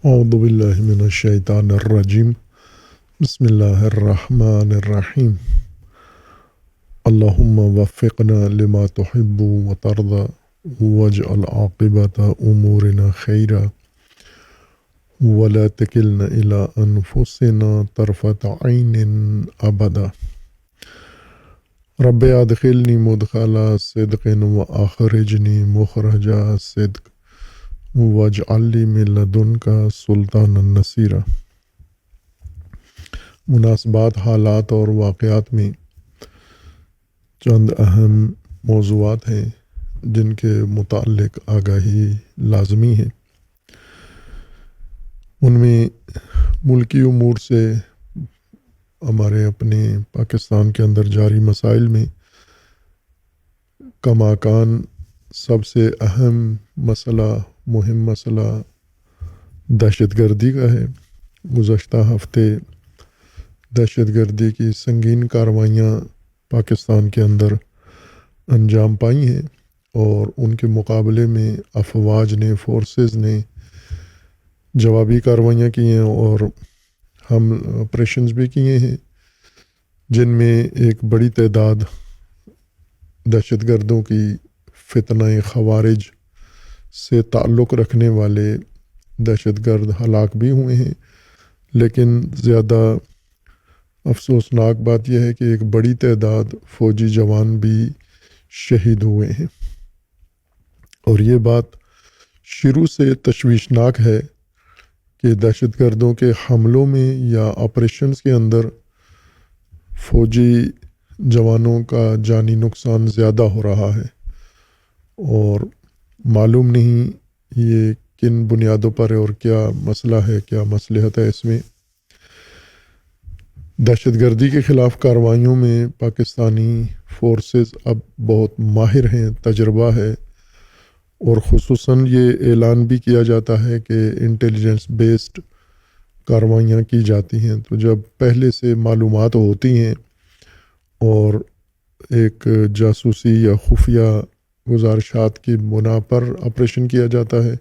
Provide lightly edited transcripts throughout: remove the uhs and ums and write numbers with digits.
اعوذ باللہ من الشیطان الرجیم بسم اللہ الرحمن الرحیم اللہم وفقنا لما تحب وترضى واجعل عاقبت امورنا خیرا ولا تکلنا الى انفسنا طرفت عین ابدا رب ادخلنی مدخل صدق واخرجنی مخرج صدق واجعل لی من لدنک سلطانا نصیرا۔ مناسبات، حالات اور واقعات میں چند اہم موضوعات ہیں جن کے متعلق آگاہی لازمی ہے۔ ان میں ملکی امور سے ہمارے اپنے پاکستان کے اندر جاری مسائل میں کماکان سب سے اہم مہم مسئلہ دہشت گردی کا ہے۔ گزشتہ ہفتے دہشت گردی کی سنگین کارروائیاں پاکستان کے اندر انجام پائی ہیں اور ان کے مقابلے میں افواج نے، فورسز نے جوابی کارروائیاں کی ہیں اور ہم آپریشنز بھی کیے ہیں، جن میں ایک بڑی تعداد دہشت گردوں کی فتنہ خوارج سے تعلق رکھنے والے دہشت گرد ہلاک بھی ہوئے ہیں، لیکن زیادہ افسوسناک بات یہ ہے کہ ایک بڑی تعداد فوجی جوان بھی شہید ہوئے ہیں، اور یہ بات شروع سے تشویشناک ہے کہ دہشت گردوں کے حملوں میں یا آپریشنز کے اندر فوجی جوانوں کا جانی نقصان زیادہ ہو رہا ہے، اور معلوم نہیں یہ کن بنیادوں پر ہے اور کیا مسئلہ ہے، کیا مصلحت ہے اس میں۔ دہشت گردی کے خلاف کارروائیوں میں پاکستانی فورسز اب بہت ماہر ہیں، تجربہ ہے، اور خصوصاً یہ اعلان بھی کیا جاتا ہے کہ انٹیلیجنس بیسڈ کارروائیاں کی جاتی ہیں۔ تو جب پہلے سے معلومات ہوتی ہیں اور ایک جاسوسی یا خفیہ گزارشات کی بنا پر آپریشن کیا جاتا ہے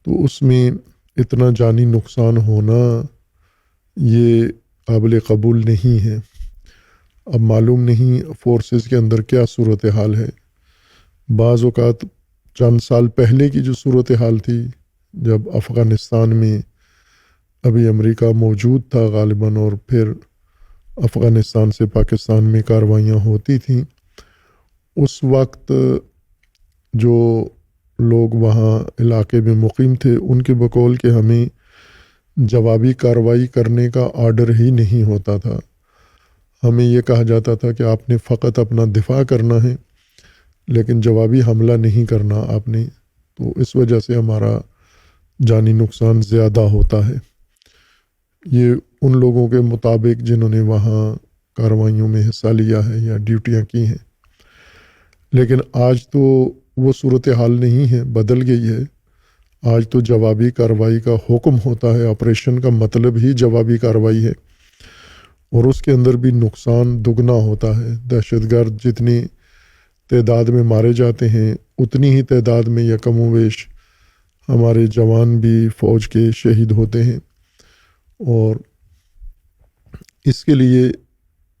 تو اس میں اتنا جانی نقصان ہونا یہ قابل قبول نہیں ہے۔ اب معلوم نہیں فورسز کے اندر کیا صورتحال ہے۔ بعض اوقات چند سال پہلے کی جو صورتحال تھی، جب افغانستان میں ابھی امریکہ موجود تھا غالباً، اور پھر افغانستان سے پاکستان میں کارروائیاں ہوتی تھیں، اس وقت جو لوگ وہاں علاقے میں مقیم تھے ان کے بقول کہ ہمیں جوابی کارروائی کرنے کا آرڈر ہی نہیں ہوتا تھا، ہمیں یہ کہا جاتا تھا کہ آپ نے فقط اپنا دفاع کرنا ہے لیکن جوابی حملہ نہیں کرنا آپ نے، تو اس وجہ سے ہمارا جانی نقصان زیادہ ہوتا ہے۔ یہ ان لوگوں کے مطابق جنہوں نے وہاں کارروائیوں میں حصہ لیا ہے یا ڈیوٹیاں کی ہیں، لیکن آج تو وہ صورتحال نہیں ہے، بدل گئی ہے۔ آج تو جوابی کارروائی کا حکم ہوتا ہے، آپریشن کا مطلب ہی جوابی کارروائی ہے، اور اس کے اندر بھی نقصان دگنا ہوتا ہے۔ دہشت گرد جتنی تعداد میں مارے جاتے ہیں اتنی ہی تعداد میں یا کم و بیش ہمارے جوان بھی فوج کے شہید ہوتے ہیں، اور اس کے لیے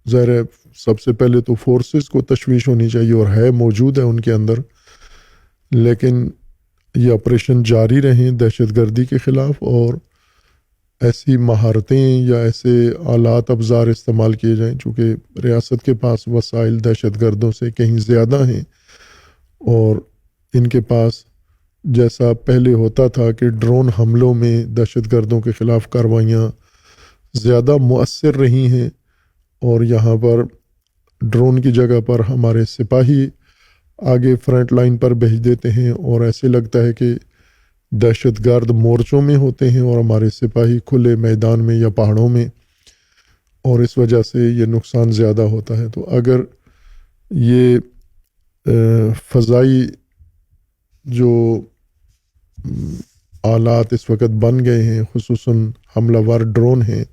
ظاہر ہے سب سے پہلے تو فورسز کو تشویش ہونی چاہیے، اور ہے موجود ہے ان کے اندر، لیکن یہ آپریشن جاری رہیں دہشت گردی کے خلاف، اور ایسی مہارتیں یا ایسے آلات افزار استعمال کیے جائیں چونکہ ریاست کے پاس وسائل دہشت گردوں سے کہیں زیادہ ہیں، اور ان کے پاس جیسا پہلے ہوتا تھا کہ ڈرون حملوں میں دہشت گردوں کے خلاف کارروائیاں زیادہ مؤثر رہی ہیں، اور یہاں پر ڈرون کی جگہ پر ہمارے سپاہی آگے فرنٹ لائن پر بھیج دیتے ہیں، اور ایسے لگتا ہے کہ دہشت گرد مورچوں میں ہوتے ہیں اور ہمارے سپاہی کھلے میدان میں یا پہاڑوں میں، اور اس وجہ سے یہ نقصان زیادہ ہوتا ہے۔ تو اگر یہ فضائی جو آلات اس وقت بن گئے ہیں، خصوصاً حملہ ور ڈرون ہیں،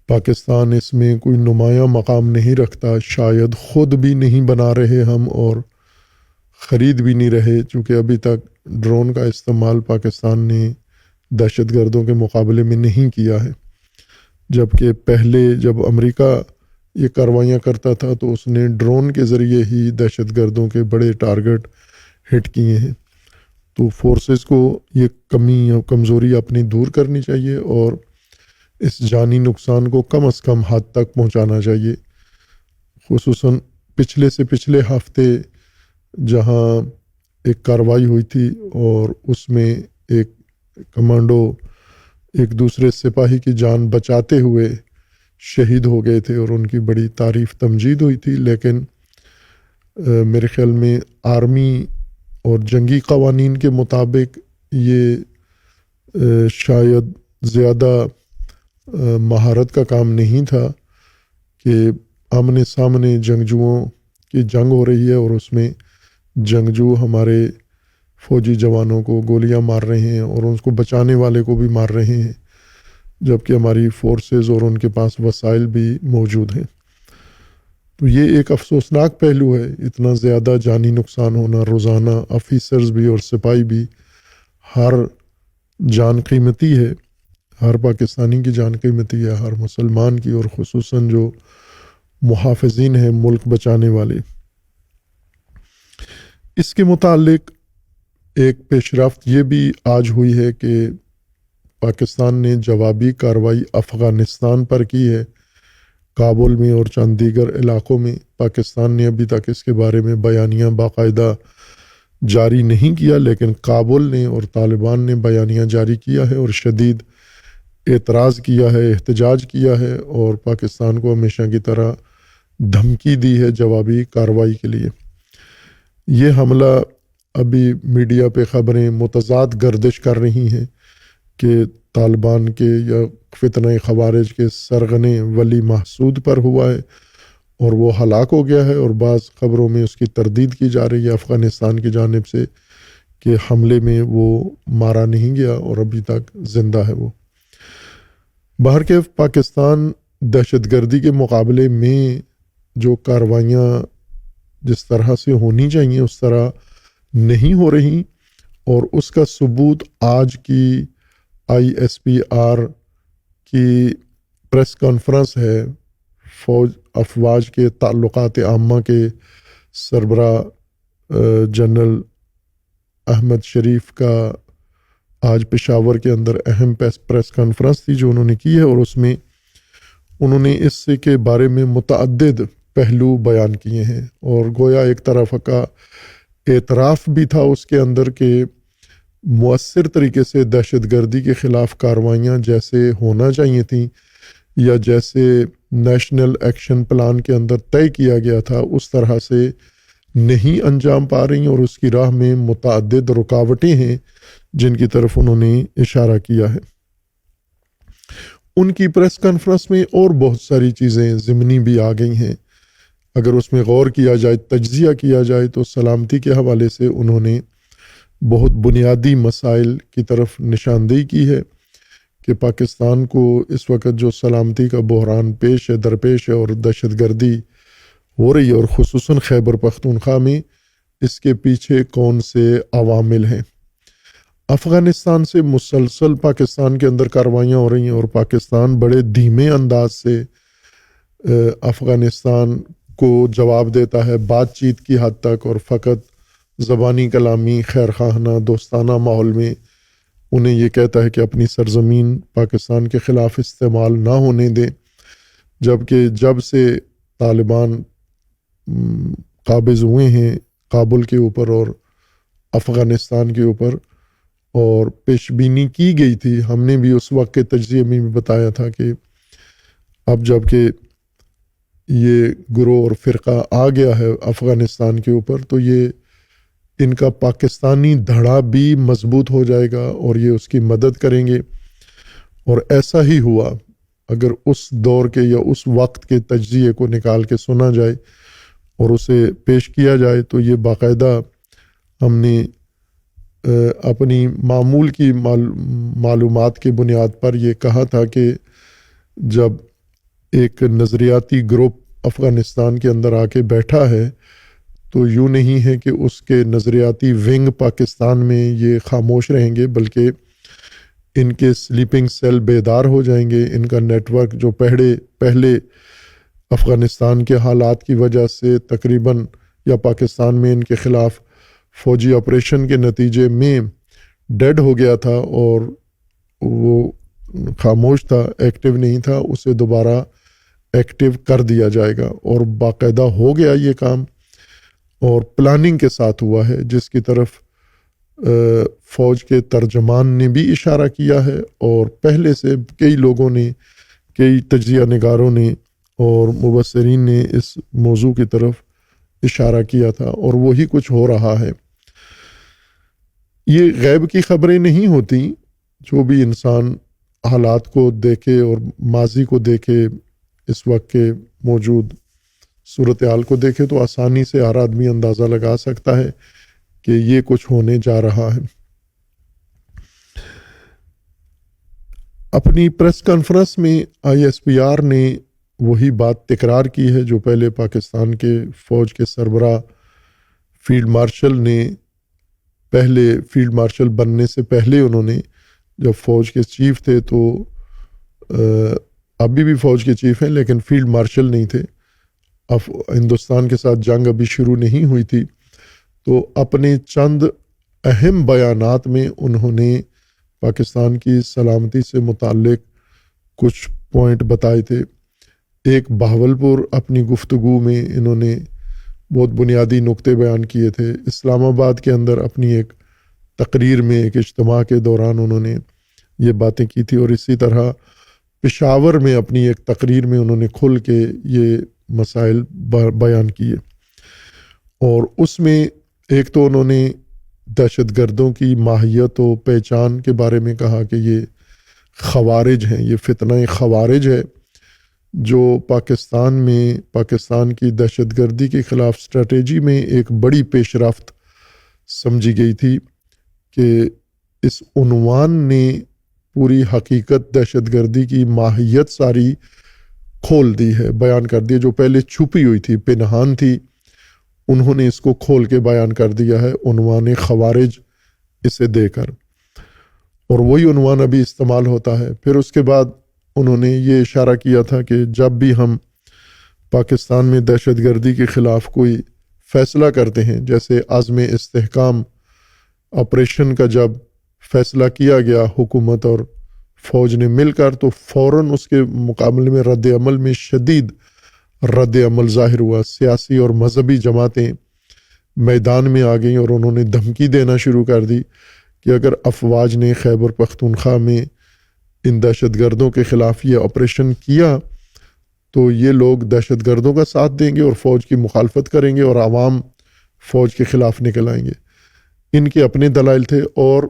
پاکستان اس میں کوئی نمایاں مقام نہیں رکھتا، شاید خود بھی نہیں بنا رہے ہم اور خرید بھی نہیں رہے، چونکہ ابھی تک ڈرون کا استعمال پاکستان نے دہشت گردوں کے مقابلے میں نہیں کیا ہے، جبکہ پہلے جب امریکہ یہ کارروائیاں کرتا تھا تو اس نے ڈرون کے ذریعے ہی دہشت گردوں کے بڑے ٹارگٹ ہٹ کیے ہیں۔ تو فورسز کو یہ کمی اور کمزوری اپنی دور کرنی چاہیے اور اس جانی نقصان کو کم از کم حد تک پہنچانا چاہیے۔ خصوصاً پچھلے ہفتے جہاں ایک کارروائی ہوئی تھی اور اس میں ایک کمانڈو ایک دوسرے سپاہی کی جان بچاتے ہوئے شہید ہو گئے تھے اور ان کی بڑی تعریف تمجید ہوئی تھی، لیکن میرے خیال میں آرمی اور جنگی قوانین کے مطابق یہ شاید زیادہ مہارت کا کام نہیں تھا کہ آمنے سامنے جنگجوؤں کی جنگ ہو رہی ہے اور اس میں جنگجو ہمارے فوجی جوانوں کو گولیاں مار رہے ہیں اور اس کو بچانے والے کو بھی مار رہے ہیں، جبکہ ہماری فورسز اور ان کے پاس وسائل بھی موجود ہیں۔ تو یہ ایک افسوسناک پہلو ہے، اتنا زیادہ جانی نقصان ہونا روزانہ، آفیسرز بھی اور سپاہی بھی، ہر جان قیمتی ہے، ہر پاکستانی کی جان قیمتی ہے، ہر مسلمان کی، اور خصوصاً جو محافظین ہیں ملک بچانے والے۔ اس کے متعلق ایک پیش رفت یہ بھی آج ہوئی ہے کہ پاکستان نے جوابی کارروائی افغانستان پر کی ہے، کابل میں اور چند دیگر علاقوں میں۔ پاکستان نے ابھی تک اس کے بارے میں بیانیہ باقاعدہ جاری نہیں کیا، لیکن کابل نے اور طالبان نے بیانیہ جاری کیا ہے اور شدید اعتراض کیا ہے، احتجاج کیا ہے اور پاکستان کو ہمیشہ کی طرح دھمکی دی ہے جوابی کارروائی کے لیے۔ یہ حملہ ابھی میڈیا پہ خبریں متضاد گردش کر رہی ہیں کہ طالبان کے یا فتنہ خوارج کے سرغنے ولی محسود پر ہوا ہے اور وہ ہلاک ہو گیا ہے، اور بعض خبروں میں اس کی تردید کی جا رہی ہے افغانستان کی جانب سے کہ حملے میں وہ مارا نہیں گیا اور ابھی تک زندہ ہے وہ۔ بہرکیف پاکستان دہشت گردی کے مقابلے میں جو کارروائیاں جس طرح سے ہونی چاہیے اس طرح نہیں ہو رہی، اور اس کا ثبوت آج کی آئی ایس پی آر کی پریس کانفرنس ہے۔ افواج کے تعلقات عامہ کے سربراہ جنرل احمد شریف کا آج پشاور کے اندر اہم پریس کانفرنس تھی جو انہوں نے کی ہے، اور اس میں انہوں نے اس کے بارے میں متعدد پہلو بیان کیے ہیں، اور گویا ایک طرف کا اعتراف بھی تھا اس کے اندر کہ مؤثر طریقے سے دہشت گردی کے خلاف کارروائیاں جیسے ہونا چاہیے تھیں یا جیسے نیشنل ایکشن پلان کے اندر طے کیا گیا تھا اس طرح سے نہیں انجام پا رہی، اور اس کی راہ میں متعدد رکاوٹیں ہیں جن کی طرف انہوں نے اشارہ کیا ہے۔ ان کی پریس کانفرنس میں اور بہت ساری چیزیں ضمنی بھی آ گئی ہیں، اگر اس میں غور کیا جائے، تجزیہ کیا جائے تو سلامتی کے حوالے سے انہوں نے بہت بنیادی مسائل کی طرف نشاندہی کی ہے کہ پاکستان کو اس وقت جو سلامتی کا بحران درپیش ہے اور دہشت گردی ہو رہی ہے، اور خصوصاً خیبر پختونخوا میں اس کے پیچھے کون سے عوامل ہیں۔ افغانستان سے مسلسل پاکستان کے اندر کارروائیاں ہو رہی ہیں اور پاکستان بڑے دھیمے انداز سے افغانستان کو جواب دیتا ہے بات چیت کی حد تک، اور فقط زبانی کلامی خیر خواہانہ دوستانہ ماحول میں انہیں یہ کہتا ہے کہ اپنی سرزمین پاکستان کے خلاف استعمال نہ ہونے دیں، جبکہ جب سے طالبان قابض ہوئے ہیں کابل کے اوپر اور افغانستان کے اوپر، اور پیش بینی کی گئی تھی، ہم نے بھی اس وقت کے تجزیے میں بھی بتایا تھا کہ اب جب کہ یہ گروہ اور فرقہ آ گیا ہے افغانستان کے اوپر تو یہ ان کا پاکستانی دھڑا بھی مضبوط ہو جائے گا اور یہ اس کی مدد کریں گے، اور ایسا ہی ہوا۔ اگر اس دور کے یا اس وقت کے تجزیے کو نکال کے سنا جائے اور اسے پیش کیا جائے تو یہ باقاعدہ ہم نے اپنی معمول کی معلومات کی بنیاد پر یہ کہا تھا کہ جب ایک نظریاتی گروپ افغانستان کے اندر آ کے بیٹھا ہے تو یوں نہیں ہے کہ اس کے نظریاتی ونگ پاکستان میں یہ خاموش رہیں گے، بلکہ ان کے سلیپنگ سیل بیدار ہو جائیں گے، ان کا نیٹ ورک جو پہلے افغانستان کے حالات کی وجہ سے تقریباً یا پاکستان میں ان کے خلاف فوجی آپریشن کے نتیجے میں ڈیڈ ہو گیا تھا اور وہ خاموش تھا، ایکٹیو نہیں تھا، اسے دوبارہ ایکٹیو کر دیا جائے گا، اور باقاعدہ ہو گیا یہ کام اور پلاننگ کے ساتھ ہوا ہے، جس کی طرف فوج کے ترجمان نے بھی اشارہ کیا ہے، اور پہلے سے کئی لوگوں نے، کئی تجزیہ نگاروں نے اور مبصرین نے اس موضوع کی طرف اشارہ کیا تھا، اور وہی کچھ ہو رہا ہے۔ یہ غیب کی خبریں نہیں ہوتی، جو بھی انسان حالات کو دیکھے اور ماضی کو دیکھے، اس وقت کے موجود صورتحال کو دیکھے تو آسانی سے ہر آدمی اندازہ لگا سکتا ہے کہ یہ کچھ ہونے جا رہا ہے۔ اپنی پریس کانفرنس میں آئی ایس پی آر نے وہی بات تکرار کی ہے جو پہلے پاکستان کے فوج کے سربراہ فیلڈ مارشل نے، پہلے فیلڈ مارشل بننے سے پہلے انہوں نے جب فوج کے چیف تھے تو ابھی بھی فوج کے چیف ہیں لیکن فیلڈ مارشل نہیں تھے، اب ہندوستان کے ساتھ جنگ ابھی شروع نہیں ہوئی تھی، تو اپنے چند اہم بیانات میں انہوں نے پاکستان کی سلامتی سے متعلق کچھ پوائنٹ بتائے تھے۔ ایک بہاولپور اپنی گفتگو میں انہوں نے بہت بنیادی نقطے بیان کیے تھے۔ اسلام آباد کے اندر اپنی ایک تقریر میں، ایک اجتماع کے دوران انہوں نے یہ باتیں کی تھی، اور اسی طرح پشاور میں اپنی ایک تقریر میں انہوں نے کھل کے یہ مسائل بیان کیے، اور اس میں ایک تو انہوں نے دہشت گردوں کی ماہیت و پہچان کے بارے میں کہا کہ یہ خوارج ہیں، یہ فتنہ خوارج ہے جو پاکستان میں پاکستان کی دہشت گردی کے خلاف اسٹریٹجی میں ایک بڑی پیش رفت سمجھی گئی تھی، کہ اس عنوان نے پوری حقیقت دہشت گردی کی ماہیت ساری کھول دی ہے، بیان کر دی، جو پہلے چھپی ہوئی تھی، پنہان تھی، انہوں نے اس کو کھول کے بیان کر دیا ہے عنوان خوارج اسے دے کر، اور وہی عنوان ابھی استعمال ہوتا ہے۔ پھر اس کے بعد انہوں نے یہ اشارہ کیا تھا کہ جب بھی ہم پاکستان میں دہشت گردی کے خلاف کوئی فیصلہ کرتے ہیں، جیسے عزم استحکام آپریشن کا جب فیصلہ کیا گیا حکومت اور فوج نے مل کر، تو فوراً اس کے مقابلے میں رد عمل میں شدید رد عمل ظاہر ہوا، سیاسی اور مذہبی جماعتیں میدان میں آ گئیں اور انہوں نے دھمکی دینا شروع کر دی کہ اگر افواج نے خیبر پختونخوا میں ان دہشت گردوں کے خلاف یہ آپریشن کیا تو یہ لوگ دہشت گردوں کا ساتھ دیں گے اور فوج کی مخالفت کریں گے اور عوام فوج کے خلاف نکل آئیں گے۔ ان کے اپنے دلائل تھے، اور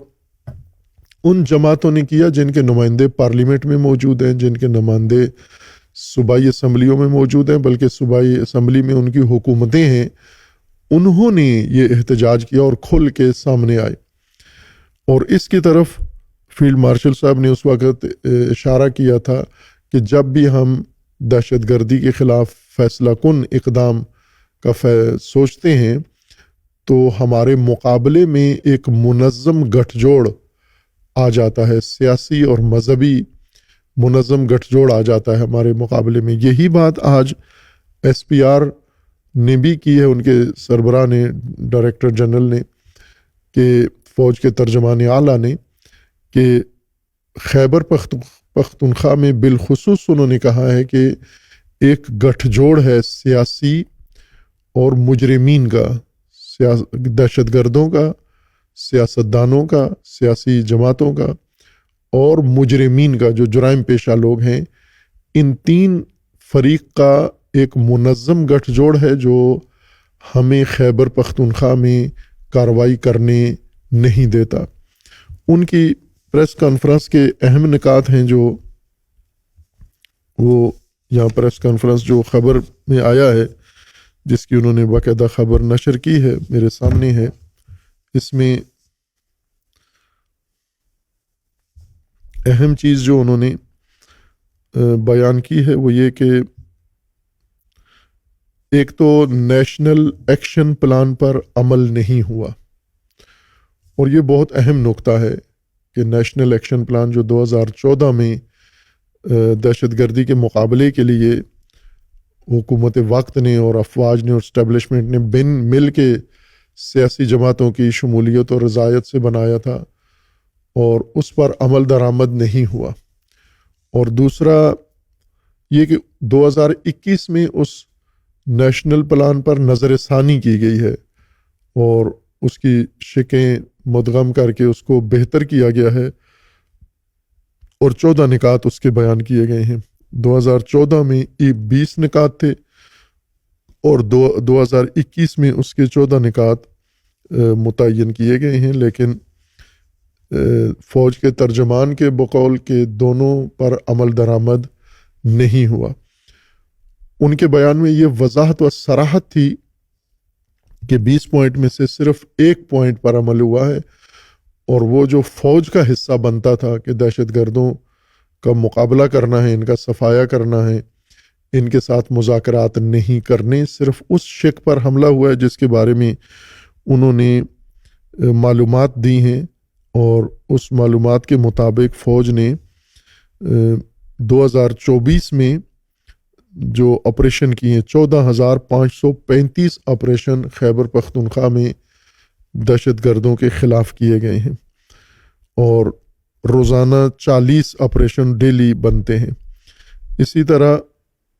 ان جماعتوں نے کیا جن کے نمائندے پارلیمنٹ میں موجود ہیں، جن کے نمائندے صوبائی اسمبلیوں میں موجود ہیں، بلکہ صوبائی اسمبلی میں ان کی حکومتیں ہیں، انہوں نے یہ احتجاج کیا اور کھل کے سامنے آئے، اور اس کی طرف فیلڈ مارشل صاحب نے اس وقت اشارہ کیا تھا کہ جب بھی ہم دہشت گردی کے خلاف فیصلہ کن اقدام کا سوچتے ہیں تو ہمارے مقابلے میں ایک منظم گٹھ جوڑ آ جاتا ہے، سیاسی اور مذہبی منظم گٹھ جوڑ آ جاتا ہے ہمارے مقابلے میں۔ یہی بات آج ایس پی آر نے بھی کی ہے، ان کے سربراہ نے، ڈائریکٹر جنرل نے، کہ فوج کے ترجمان اعلیٰ نے، کہ خیبر پختونخوا میں بالخصوص انہوں نے کہا ہے کہ ایک گٹھ جوڑ ہے سیاسی اور مجرمین کا، دہشت گردوں کا، سیاستدانوں کا، سیاسی جماعتوں کا اور مجرمین کا، جو جرائم پیشہ لوگ ہیں، ان تین فریق کا ایک منظم گٹھ جوڑ ہے جو ہمیں خیبر پختونخوا میں کارروائی کرنے نہیں دیتا۔ ان کی پریس کانفرنس کے اہم نکات ہیں جو وہ یہاں پریس کانفرنس جو خبر میں آیا ہے، جس کی انہوں نے باقاعدہ خبر نشر کی ہے، میرے سامنے ہے۔ اس میں اہم چیز جو انہوں نے بیان کی ہے وہ یہ کہ ایک تو نیشنل ایکشن پلان پر عمل نہیں ہوا، اور یہ بہت اہم نقطہ ہے کہ نیشنل ایکشن پلان جو 2014 میں دہشت گردی کے مقابلے کے لیے حکومت وقت نے اور افواج نے اور اسٹیبلشمنٹ نے بن مل کے سیاسی جماعتوں کی شمولیت اور رضایت سے بنایا تھا، اور اس پر عمل درآمد نہیں ہوا۔ اور دوسرا یہ کہ 2021 میں اس نیشنل پلان پر نظر ثانی کی گئی ہے اور اس کی شقیں مدغم کر کے اس کو بہتر کیا گیا ہے، اور 14 نکات اس کے بیان کیے گئے ہیں۔ 2014 میں 20 نکات تھے اور 2021 میں اس کے 14 نکات متعین کیے گئے ہیں، لیکن فوج کے ترجمان کے بقول کے دونوں پر عمل درآمد نہیں ہوا۔ ان کے بیان میں یہ وضاحت و صراحت تھی کہ 20 پوائنٹ میں سے صرف 1 پوائنٹ پر عمل ہوا ہے، اور وہ جو فوج کا حصہ بنتا تھا کہ دہشت گردوں کا مقابلہ کرنا ہے، ان کا صفایا کرنا ہے، ان کے ساتھ مذاکرات نہیں کرنے، صرف اس شق پر حملہ ہوا ہے جس کے بارے میں انہوں نے معلومات دی ہیں، اور اس معلومات کے مطابق فوج نے 2024 میں جو آپریشن کیے ہیں، 14,535 آپریشن خیبر پختونخوا میں دہشت گردوں کے خلاف کیے گئے ہیں، اور روزانہ 40 آپریشن ڈیلی بنتے ہیں۔ اسی طرح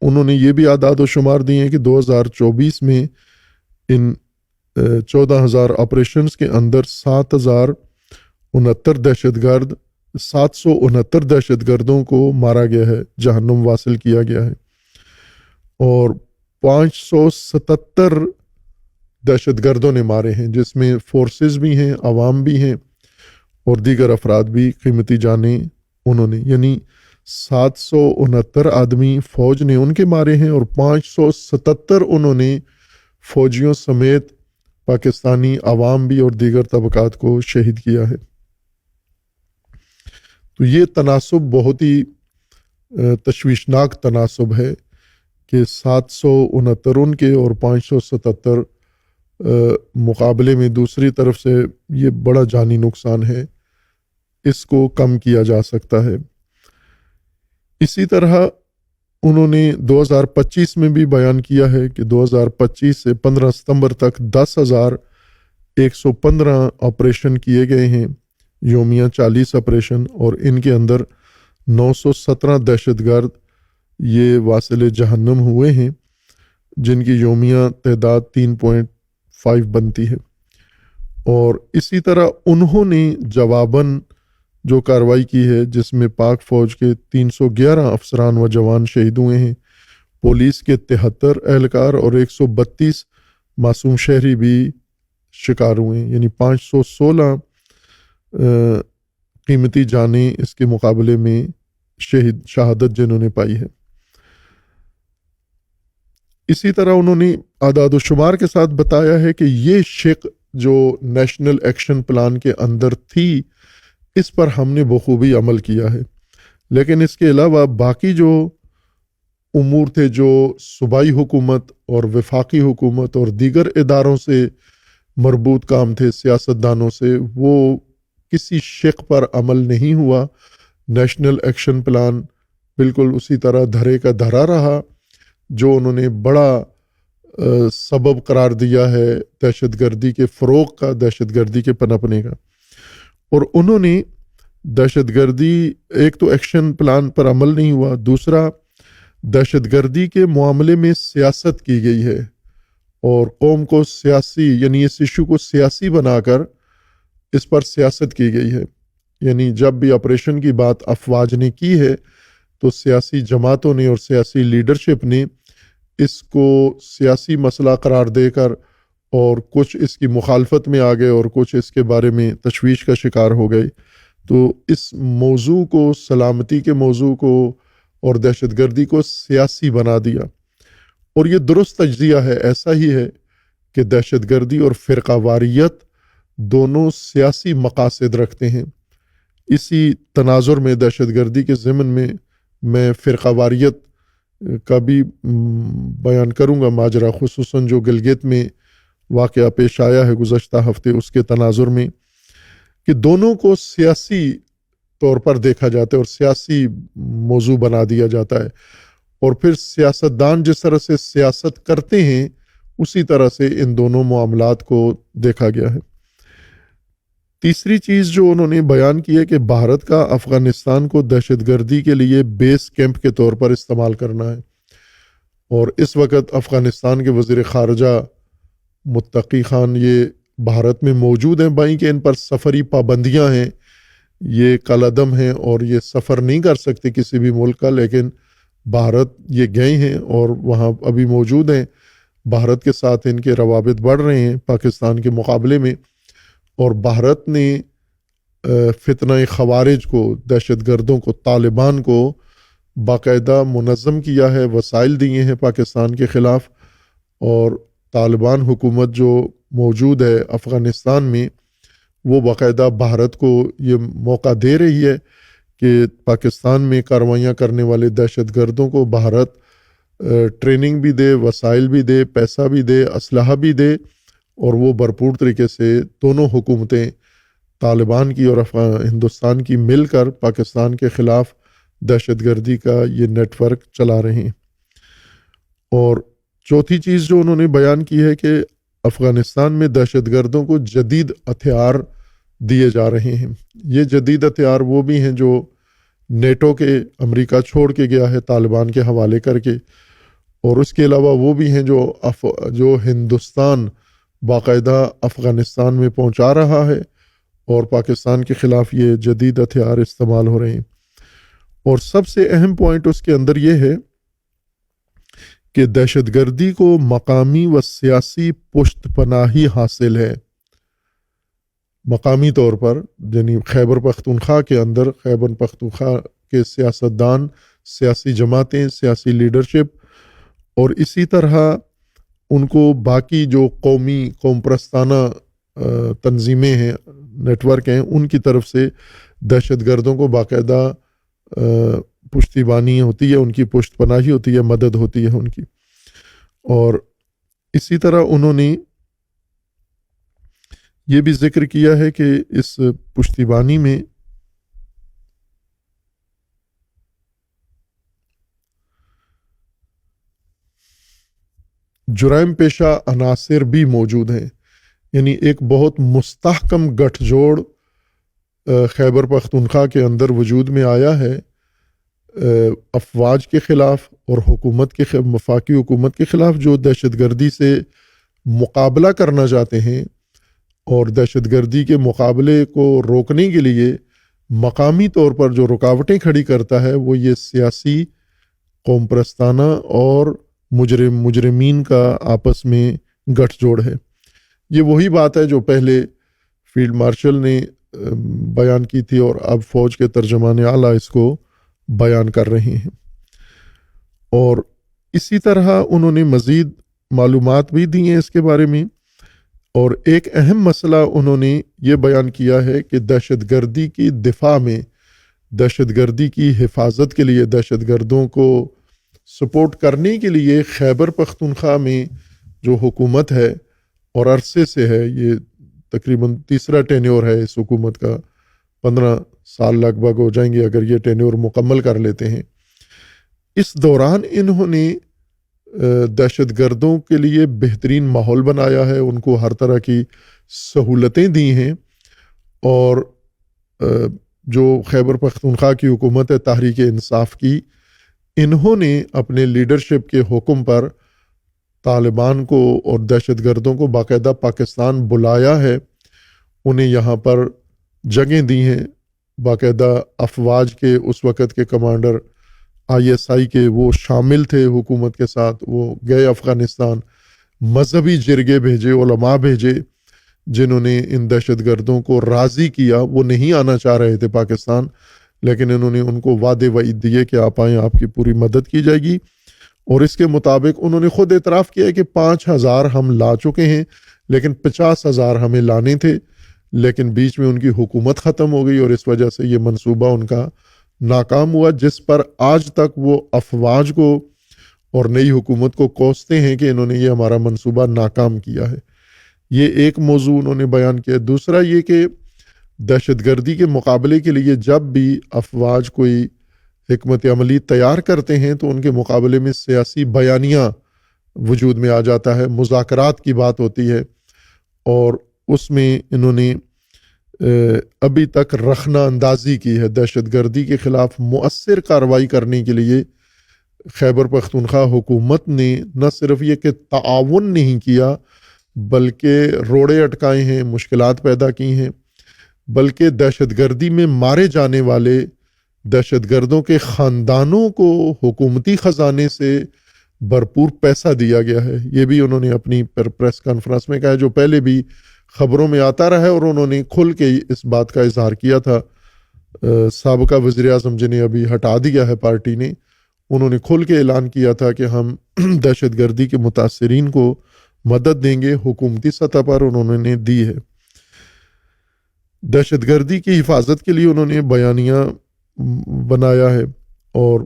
انہوں نے یہ بھی اعداد و شمار دیے ہیں کہ 2024 میں ان 14,000 آپریشنز کے اندر 7,069 دہشت گردوں کو مارا گیا ہے، جہنم واصل کیا گیا ہے، اور 577 دہشت گردوں نے مارے ہیں، جس میں فورسز بھی ہیں، عوام بھی ہیں، اور دیگر افراد بھی قیمتی جانیں انہوں نے، یعنی 769 آدمی فوج نے ان کے مارے ہیں، اور 577 انہوں نے فوجیوں سمیت پاکستانی عوام بھی اور دیگر طبقات کو شہید کیا ہے۔ تو یہ تناسب بہت ہی تشویشناک تناسب ہے کہ 769 ان کے اور 577 مقابلے میں دوسری طرف سے یہ بڑا جانی نقصان ہے، اس کو کم کیا جا سکتا ہے۔ اسی طرح انہوں نے 2025 میں بھی بیان کیا ہے کہ 2025 سے 15 ستمبر تک 10,115 آپریشن کیے گئے ہیں، یومیہ 40 آپریشن، اور ان کے اندر 917 دہشت گرد یہ واصل جہنم ہوئے ہیں، جن کی یومیہ تعداد 3.5 بنتی ہے۔ اور اسی طرح انہوں نے جواباً جو کارروائی کی ہے، جس میں پاک فوج کے 311 افسران و جوان شہید ہوئے ہیں، پولیس کے 73 اہلکار اور 132 معصوم شہری بھی شکار ہوئے ہیں، یعنی 516 قیمتی جانیں اس کے مقابلے میں شہادت جنہوں نے پائی ہے۔ اسی طرح انہوں نے اعداد و شمار کے ساتھ بتایا ہے کہ یہ شق جو نیشنل ایکشن پلان کے اندر تھی، اس پر ہم نے بخوبی عمل کیا ہے، لیکن اس کے علاوہ باقی جو امور تھے جو صوبائی حکومت اور وفاقی حکومت اور دیگر اداروں سے مربوط کام تھے، سیاستدانوں سے، وہ کسی شق پر عمل نہیں ہوا۔ نیشنل ایکشن پلان بالکل اسی طرح دھرے کا دھرا رہا، جو انہوں نے بڑا سبب قرار دیا ہے دہشت گردی کے فروغ کا، دہشت گردی کے پنپنے کا۔ اور انہوں نے دہشت گردی، ایک تو ایکشن پلان پر عمل نہیں ہوا، دوسرا دہشت گردی کے معاملے میں سیاست کی گئی ہے، اور قوم کو سیاسی، یعنی اس ایشو کو سیاسی بنا کر اس پر سیاست کی گئی ہے۔ یعنی جب بھی آپریشن کی بات افواج نے کی ہے تو سیاسی جماعتوں نے اور سیاسی لیڈرشپ نے اس کو سیاسی مسئلہ قرار دے کر، اور کچھ اس کی مخالفت میں آ گئے اور کچھ اس کے بارے میں تشویش کا شکار ہو گئے، تو اس موضوع کو، سلامتی کے موضوع کو اور دہشت گردی کو سیاسی بنا دیا۔ اور یہ درست تجزیہ ہے، ایسا ہی ہے کہ دہشت گردی اور فرقہ واریت دونوں سیاسی مقاصد رکھتے ہیں۔ اسی تناظر میں دہشت گردی کے ضمن میں فرقہ واریت کا بھی بیان کروں گا ماجرا، خصوصاً جو گلگت میں واقعہ پیش آیا ہے گزشتہ ہفتے، اس کے تناظر میں، کہ دونوں کو سیاسی طور پر دیکھا جاتا ہے اور سیاسی موضوع بنا دیا جاتا ہے، اور پھر سیاستدان جس طرح سے سیاست کرتے ہیں اسی طرح سے ان دونوں معاملات کو دیکھا گیا ہے۔ تیسری چیز جو انہوں نے بیان کی ہے کہ بھارت کا افغانستان کو دہشت گردی کے لیے بیس کیمپ کے طور پر استعمال کرنا ہے، اور اس وقت افغانستان کے وزیر خارجہ متقی خان یہ بھارت میں موجود ہیں، بائیں کہ ان پر سفری پابندیاں ہیں، یہ کالعدم ہیں اور یہ سفر نہیں کر سکتے کسی بھی ملک کا، لیکن بھارت یہ گئے ہیں اور وہاں ابھی موجود ہیں۔ بھارت کے ساتھ ان کے روابط بڑھ رہے ہیں پاکستان کے مقابلے میں، اور بھارت نے فتنہ خوارج کو، دہشت گردوں کو، طالبان کو باقاعدہ منظم کیا ہے، وسائل دیے ہیں پاکستان کے خلاف، اور طالبان حکومت جو موجود ہے افغانستان میں وہ باقاعدہ بھارت کو یہ موقع دے رہی ہے کہ پاکستان میں کارروائیاں کرنے والے دہشت گردوں کو بھارت ٹریننگ بھی دے، وسائل بھی دے، پیسہ بھی دے، اسلحہ بھی دے، اور وہ بھرپور طریقے سے دونوں حکومتیں طالبان کی اور ہندوستان کی مل کر پاکستان کے خلاف دہشت گردی کا یہ نیٹ ورک چلا رہے ہیں۔ اور چوتھی چیز جو انہوں نے بیان کی ہے کہ افغانستان میں دہشت گردوں کو جدید ہتھیار دیے جا رہے ہیں۔ یہ جدید ہتھیار وہ بھی ہیں جو نیٹو کے امریکہ چھوڑ کے گیا ہے طالبان کے حوالے کر کے، اور اس کے علاوہ وہ بھی ہیں جو ہندوستان باقاعدہ افغانستان میں پہنچا رہا ہے، اور پاکستان کے خلاف یہ جدید ہتھیار استعمال ہو رہے ہیں۔ اور سب سے اہم پوائنٹ اس کے اندر یہ ہے کہ دہشت گردی کو مقامی و سیاسی پشت پناہی حاصل ہے۔ مقامی طور پر یعنی خیبر پختونخوا کے اندر خیبر پختونخوا کے سیاستدان، سیاسی جماعتیں، سیاسی لیڈرشپ، اور اسی طرح ان کو باقی جو قوم پرستانہ تنظیمیں ہیں، نیٹ ورک ہیں، ان کی طرف سے دہشت گردوں کو باقاعدہ پشتیبانی ہوتی ہے، ان کی پشت پناہی ہوتی ہے، مدد ہوتی ہے ان کی۔ اور اسی طرح انہوں نے یہ بھی ذکر کیا ہے کہ اس پشتیبانی میں جرائم پیشہ عناصر بھی موجود ہیں، یعنی ایک بہت مستحکم گٹھ جوڑ خیبر پختونخوا کے اندر وجود میں آیا ہے افواج کے خلاف اور حکومت کے وفاقی حکومت کے خلاف جو دہشت گردی سے مقابلہ کرنا چاہتے ہیں، اور دہشت گردی کے مقابلے کو روکنے کے لیے مقامی طور پر جو رکاوٹیں کھڑی کرتا ہے وہ یہ سیاسی، قوم پرستانہ اور مجرمین کا آپس میں گٹھ جوڑ ہے۔ یہ وہی بات ہے جو پہلے فیلڈ مارشل نے بیان کی تھی، اور اب فوج کے ترجمان اعلیٰ اس کو بیان کر رہے ہیں۔ اور اسی طرح انہوں نے مزید معلومات بھی دی ہیں اس کے بارے میں، اور ایک اہم مسئلہ انہوں نے یہ بیان کیا ہے کہ دہشت گردی کی دفاع میں، دہشت گردی کی حفاظت کے لیے، دہشت گردوں کو سپورٹ کرنے کے لیے خیبر پختونخوا میں جو حکومت ہے اور عرصے سے ہے، یہ تقریباً تیسرا ٹینیور ہے اس حکومت کا، 15 سال لگ بھگ ہو جائیں گے اگر یہ ٹینیور مکمل کر لیتے ہیں۔ اس دوران انہوں نے دہشت گردوں کے لیے بہترین ماحول بنایا ہے، ان کو ہر طرح کی سہولتیں دی ہیں، اور جو خیبر پختونخوا کی حکومت ہے تحریک انصاف کی، انہوں نے اپنے لیڈرشپ کے حکم پر طالبان کو اور دہشت گردوں کو باقاعدہ پاکستان بلایا ہے، انہیں یہاں پر جگہیں دی ہیں، باقاعدہ افواج کے اس وقت کے کمانڈر ISI کے وہ شامل تھے حکومت کے ساتھ، وہ گئے افغانستان، مذہبی جرگے بھیجے، علماء بھیجے، جنہوں نے ان دہشت گردوں کو راضی کیا۔ وہ نہیں آنا چاہ رہے تھے پاکستان، لیکن انہوں نے ان کو وعدے وعید دیے کہ آپ آئیں، آپ کی پوری مدد کی جائے گی، اور اس کے مطابق انہوں نے خود اعتراف کیا کہ 5,000 ہم لا چکے ہیں، لیکن 50,000 ہمیں لانے تھے، لیکن بیچ میں ان کی حکومت ختم ہو گئی، اور اس وجہ سے یہ منصوبہ ان کا ناکام ہوا، جس پر آج تک وہ افواج کو اور نئی حکومت کو کوستے ہیں کہ انہوں نے یہ ہمارا منصوبہ ناکام کیا ہے۔ یہ ایک موضوع انہوں نے بیان کیا۔ دوسرا یہ کہ دہشت گردی کے مقابلے کے لیے جب بھی افواج کوئی حکمت عملی تیار کرتے ہیں تو ان کے مقابلے میں سیاسی بیانیہ وجود میں آ جاتا ہے، مذاکرات کی بات ہوتی ہے، اور اس میں انہوں نے ابھی تک رخنہ اندازی کی ہے۔ دہشت گردی کے خلاف مؤثر کارروائی کرنے کے لیے خیبر پختونخوا حکومت نے نہ صرف یہ کہ تعاون نہیں کیا بلکہ روڑے اٹکائے ہیں، مشکلات پیدا کی ہیں، بلکہ دہشت گردی میں مارے جانے والے دہشت گردوں کے خاندانوں کو حکومتی خزانے سے بھرپور پیسہ دیا گیا ہے۔ یہ بھی انہوں نے اپنی پریس کانفرنس میں کہا، جو پہلے بھی خبروں میں آتا رہا ہے، اور انہوں نے کھل کے اس بات کا اظہار کیا تھا۔ سابقہ وزیر اعظم جنہیں ابھی ہٹا دیا ہے پارٹی نے، انہوں نے کھل کے اعلان کیا تھا کہ ہم دہشت گردی کے متاثرین کو مدد دیں گے، حکومتی سطح پر انہوں نے دی ہے۔ دہشت گردی کی حفاظت کے لیے انہوں نے بیانیہ بنایا ہے، اور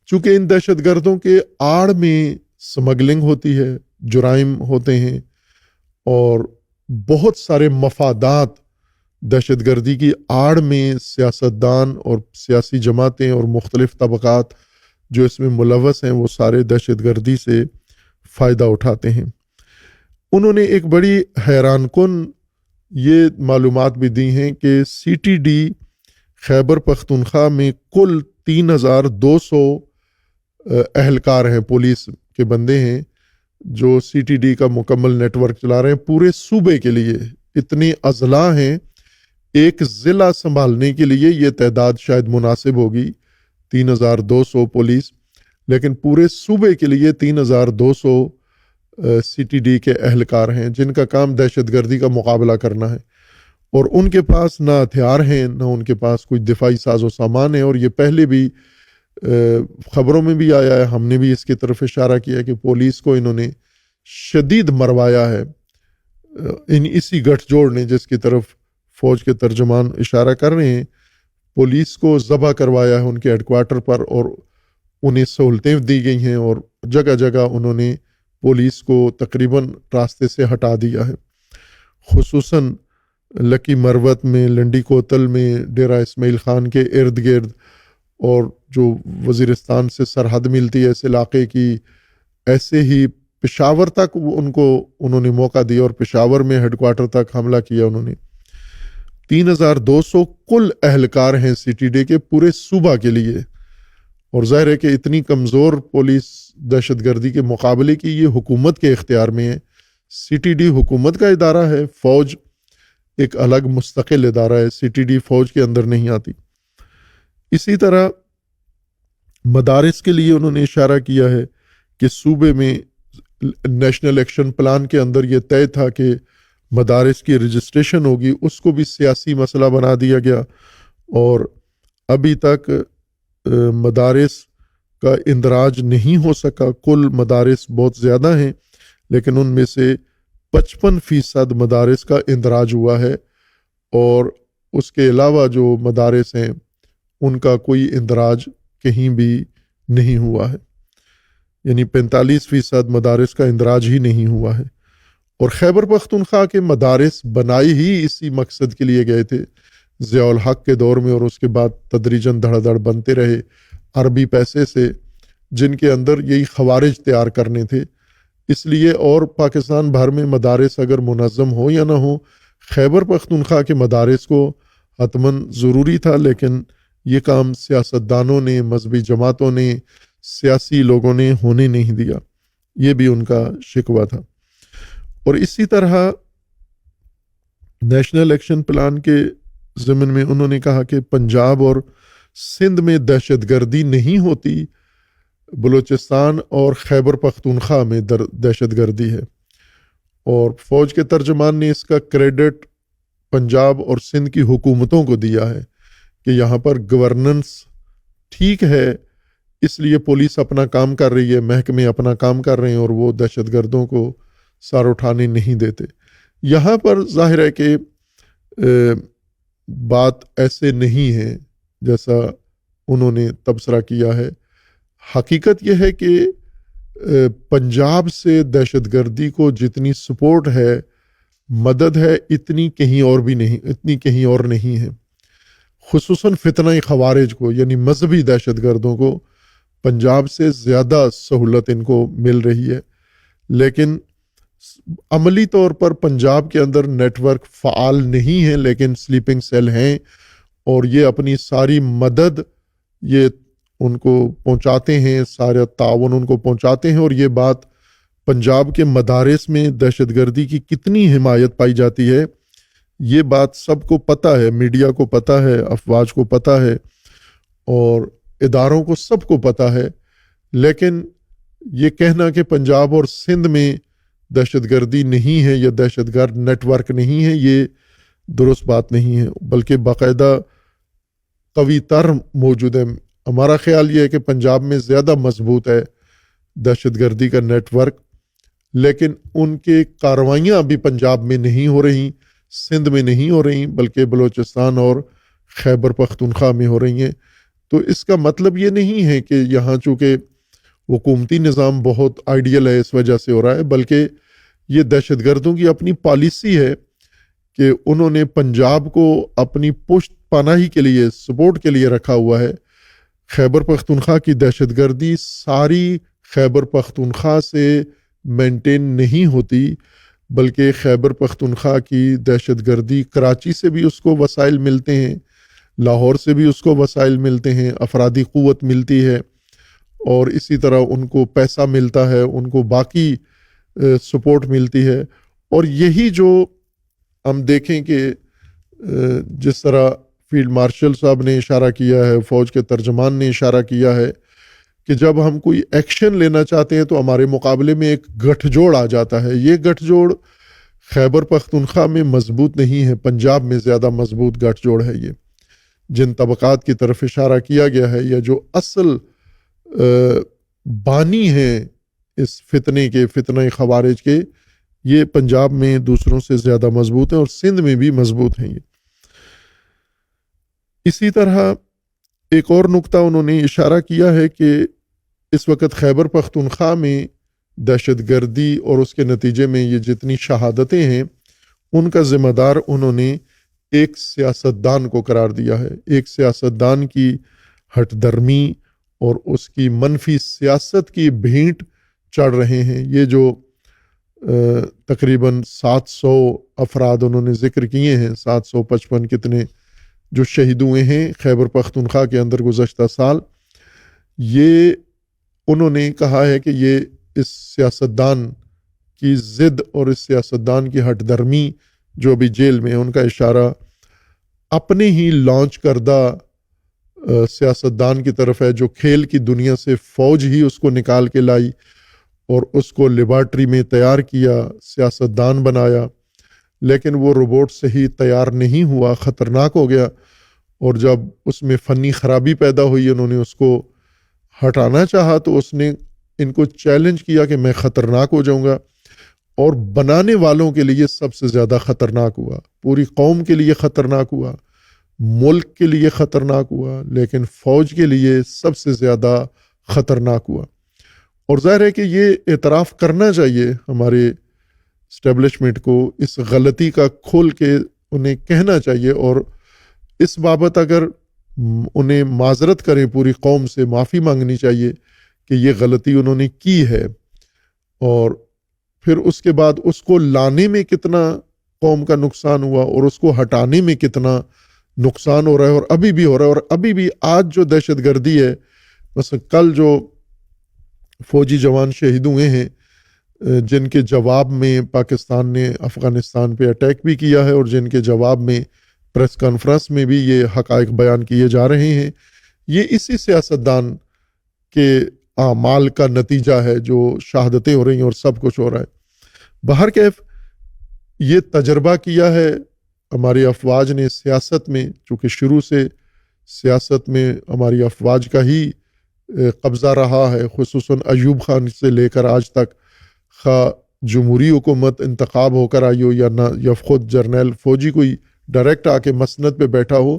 چونکہ ان دہشت گردوں کے آڑ میں سمگلنگ ہوتی ہے، جرائم ہوتے ہیں، اور بہت سارے مفادات دہشت گردی کی آڑ میں سیاستدان اور سیاسی جماعتیں اور مختلف طبقات جو اس میں ملوث ہیں وہ سارے دہشت گردی سے فائدہ اٹھاتے ہیں۔ انہوں نے ایک بڑی حیران کن یہ معلومات بھی دی ہیں کہ C T D Khyber Pakhtunkhwa میں کل 3200 اہلکار ہیں، پولیس کے بندے ہیں جو سی ٹی ڈی کا مکمل نیٹ ورک چلا رہے ہیں پورے صوبے کے لیے۔ اتنے اضلاع ہیں، ایک ضلع سنبھالنے کے لیے یہ تعداد شاید مناسب ہوگی 3200 پولیس، لیکن پورے صوبے کے لیے 3200 سی ٹی ڈی کے اہلکار ہیں جن کا کام دہشت گردی کا مقابلہ کرنا ہے، اور ان کے پاس نہ ہتھیار ہیں، نہ ان کے پاس کوئی دفاعی ساز و سامان ہے۔ اور یہ پہلے بھی خبروں میں بھی آیا ہے، ہم نے بھی اس کی طرف اشارہ کیا کہ پولیس کو انہوں نے شدید مروایا ہے، اسی گٹھ جوڑ نے جس کی طرف فوج کے ترجمان اشارہ کر رہے ہیں، پولیس کو ذبح کروایا ہے ان کے ہیڈ کوارٹر پر، اور انہیں سہولتیں دی گئی ہیں، اور جگہ جگہ انہوں نے پولیس کو تقریباً راستے سے ہٹا دیا ہے۔ خصوصاً لکی مروت میں، لنڈی کوتل میں، ڈیرہ اسماعیل خان کے ارد گرد، اور جو وزیرستان سے سرحد ملتی ہے اس علاقے کی، ایسے ہی پشاور تک انہوں نے موقع دیا، اور پشاور میں ہیڈ کوارٹر تک حملہ کیا انہوں نے۔ 3200 کل اہلکار ہیں سی ٹی ڈی کے پورے صوبہ کے لیے، اور ظاہر ہے کہ اتنی کمزور پولیس دہشت گردی کے مقابلے کی یہ حکومت کے اختیار میں ہے۔ سی ٹی ڈی حکومت کا ادارہ ہے، فوج ایک الگ مستقل ادارہ ہے، سی ٹی ڈی فوج کے اندر نہیں آتی۔ اسی طرح مدارس کے لیے انہوں نے اشارہ کیا ہے کہ صوبے میں نیشنل ایکشن پلان کے اندر یہ طے تھا کہ مدارس کی رجسٹریشن ہوگی، اس کو بھی سیاسی مسئلہ بنا دیا گیا، اور ابھی تک مدارس کا اندراج نہیں ہو سکا۔ کل مدارس بہت زیادہ ہیں، لیکن ان میں سے 55% مدارس کا اندراج ہوا ہے، اور اس کے علاوہ جو مدارس ہیں ان کا کوئی اندراج کہیں بھی نہیں ہوا ہے، یعنی 45% مدارس کا اندراج ہی نہیں ہوا ہے۔ اور خیبر پختونخوا کے مدارس بنائی ہی اسی مقصد کے لیے گئے تھے ضیاء الحق کے دور میں، اور اس کے بعد تدریجاً دھڑ دھڑ بنتے رہے عربی پیسے سے، جن کے اندر یہی خوارج تیار کرنے تھے۔ اس لیے اور پاکستان بھر میں مدارس اگر منظم ہو یا نہ ہو، خیبر پختونخوا کے مدارس کو حتماً ضروری تھا، لیکن یہ کام سیاستدانوں نے، مذہبی جماعتوں نے، سیاسی لوگوں نے ہونے نہیں دیا۔ یہ بھی ان کا شکوہ تھا۔ اور اسی طرح نیشنل ایکشن پلان کے ضمن میں انہوں نے کہا کہ پنجاب اور سندھ میں دہشت گردی نہیں ہوتی، بلوچستان اور خیبر پختونخوا میں دہشت گردی ہے، اور فوج کے ترجمان نے اس کا کریڈٹ پنجاب اور سندھ کی حکومتوں کو دیا ہے کہ یہاں پر گورننس ٹھیک ہے، اس لیے پولیس اپنا کام کر رہی ہے، محکمے اپنا کام کر رہے ہیں، اور وہ دہشت گردوں کو سر اٹھانے نہیں دیتے۔ یہاں پر ظاہر ہے کہ بات ایسے نہیں ہے جیسا انہوں نے تبصرہ کیا ہے۔ حقیقت یہ ہے کہ پنجاب سے دہشت گردی کو جتنی سپورٹ ہے مدد ہے اتنی کہیں اور بھی نہیں، اتنی کہیں اور نہیں ہے. خصوصاً فتنہ خوارج کو یعنی مذہبی دہشت گردوں کو پنجاب سے زیادہ سہولت ان کو مل رہی ہے. لیکن عملی طور پر پنجاب کے اندر نیٹ ورک فعال نہیں ہے، لیکن سلیپنگ سیل ہیں اور یہ اپنی ساری مدد یہ ان کو پہنچاتے ہیں، سارا تعاون ان کو پہنچاتے ہیں. اور یہ بات پنجاب کے مدارس میں دہشت گردی کی کتنی حمایت پائی جاتی ہے یہ بات سب کو پتہ ہے، میڈیا کو پتہ ہے، افواج کو پتہ ہے اور اداروں کو سب کو پتہ ہے. لیکن یہ کہنا کہ پنجاب اور سندھ میں دہشت گردی نہیں ہے یا دہشت گرد نیٹ ورک نہیں ہے یہ درست بات نہیں ہے، بلکہ باقاعدہ قوی تر موجود ہے. ہمارا خیال یہ ہے کہ پنجاب میں زیادہ مضبوط ہے دہشت گردی کا نیٹ ورک، لیکن ان کے کارروائیاں ابھی پنجاب میں نہیں ہو رہی، سندھ میں نہیں ہو رہی، بلکہ بلوچستان اور خیبر پختونخوا میں ہو رہی ہیں. تو اس کا مطلب یہ نہیں ہے کہ یہاں چونکہ حکومتی نظام بہت آئیڈیل ہے اس وجہ سے ہو رہا ہے، بلکہ یہ دہشت گردوں کی اپنی پالیسی ہے کہ انہوں نے پنجاب کو اپنی پشت پناہی کے لیے، سپورٹ کے لیے رکھا ہوا ہے. خیبر پختونخوا کی دہشت گردی ساری خیبر پختونخوا سے مینٹین نہیں ہوتی، بلکہ خیبر پختونخوا کی دہشت گردی کراچی سے بھی اس کو وسائل ملتے ہیں، لاہور سے بھی اس کو وسائل ملتے ہیں، افرادی قوت ملتی ہے اور اسی طرح ان کو پیسہ ملتا ہے، ان کو باقی سپورٹ ملتی ہے. اور یہی جو ہم دیکھیں کہ جس طرح فیلڈ مارشل صاحب نے اشارہ کیا ہے، فوج کے ترجمان نے اشارہ کیا ہے کہ جب ہم کوئی ایکشن لینا چاہتے ہیں تو ہمارے مقابلے میں ایک گٹھ جوڑ آ جاتا ہے. یہ گٹھ جوڑ خیبر پختونخوا میں مضبوط نہیں ہے، پنجاب میں زیادہ مضبوط گٹھ جوڑ ہے. یہ جن طبقات کی طرف اشارہ کیا گیا ہے یا جو اصل بانی ہیں اس فتنے کے، فتنہ خوارج کے، یہ پنجاب میں دوسروں سے زیادہ مضبوط ہیں اور سندھ میں بھی مضبوط ہیں. یہ اسی طرح ایک اور نقطہ انہوں نے اشارہ کیا ہے کہ اس وقت خیبر پختونخوا میں دہشت گردی اور اس کے نتیجے میں یہ جتنی شہادتیں ہیں ان کا ذمہ دار انہوں نے ایک سیاستدان کو قرار دیا ہے. ایک سیاستدان کی ہٹ درمی اور اس کی منفی سیاست کی بھینٹ چڑھ رہے ہیں. یہ جو تقریباً 700 افراد انہوں نے ذکر کیے ہیں، 755 کتنے جو شہید ہوئے ہیں خیبر پختونخوا کے اندر گزشتہ سال، یہ انہوں نے کہا ہے کہ یہ اس سیاستدان کی ضد اور اس سیاستدان کی ہٹ درمی جو ابھی جیل میں ہے ان کا اشارہ اپنے ہی لانچ کردہ سیاستدان کی طرف ہے جو کھیل کی دنیا سے فوج ہی اس کو نکال کے لائی اور اس کو لیبارٹری میں تیار کیا، سیاستدان بنایا، لیکن وہ روبوٹ صحیح تیار نہیں ہوا، خطرناک ہو گیا اور جب اس میں فنی خرابی پیدا ہوئی انہوں نے اس کو ہٹانا چاہا تو اس نے ان کو چیلنج کیا کہ میں خطرناک ہو جاؤں گا، اور بنانے والوں کے لیے سب سے زیادہ خطرناک ہوا، پوری قوم کے لیے خطرناک ہوا، ملک کے لیے خطرناک ہوا، لیکن فوج کے لیے سب سے زیادہ خطرناک ہوا. اور ظاہر ہے کہ یہ اعتراف کرنا چاہیے ہمارے اسٹیبلشمنٹ کو، اس غلطی کا کھول کے انہیں کہنا چاہیے اور اس بابت اگر انہیں معذرت کریں پوری قوم سے، معافی مانگنی چاہیے کہ یہ غلطی انہوں نے کی ہے. اور پھر اس کے بعد اس کو لانے میں کتنا قوم کا نقصان ہوا اور اس کو ہٹانے میں کتنا نقصان ہو رہا ہے اور ابھی بھی ہو رہا ہے. اور ابھی بھی آج جو دہشت گردی ہے، مثلا کل جو فوجی جوان شہید ہوئے ہیں جن کے جواب میں پاکستان نے افغانستان پہ اٹیک بھی کیا ہے اور جن کے جواب میں پریس کانفرنس میں بھی یہ حقائق بیان کیے جا رہے ہیں، یہ اسی سیاستدان کے اعمال کا نتیجہ ہے جو شہادتیں ہو رہی ہیں اور سب کچھ ہو رہا ہے. بہرکیف یہ تجربہ کیا ہے ہماری افواج نے سیاست میں، چونکہ شروع سے سیاست میں ہماری افواج کا ہی قبضہ رہا ہے، خصوصاً ایوب خان سے لے کر آج تک، خواہ جمہوری حکومت انتخاب ہو کر آئی ہو یا نہ، یا خود جرنیل فوجی کوئی ڈائریکٹ آ کے مسند پہ بیٹھا ہو،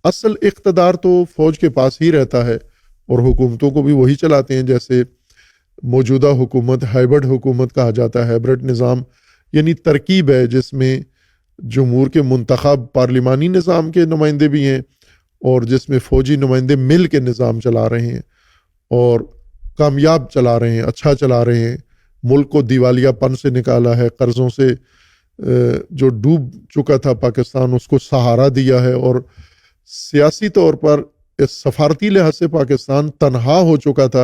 اصل اقتدار تو فوج کے پاس ہی رہتا ہے اور حکومتوں کو بھی وہی چلاتے ہیں. جیسے موجودہ حکومت ہائبرڈ حکومت کہا جاتا ہے، ہائبرڈ نظام یعنی ترکیب ہے جس میں جمہور کے منتخب پارلیمانی نظام کے نمائندے بھی ہیں اور جس میں فوجی نمائندے مل کے نظام چلا رہے ہیں اور کامیاب چلا رہے ہیں، اچھا چلا رہے ہیں، ملک کو دیوالیہ پن سے نکالا ہے، قرضوں سے جو ڈوب چکا تھا پاکستان اس کو سہارا دیا ہے، اور سیاسی طور پر اس سفارتی لحاظ سے پاکستان تنہا ہو چکا تھا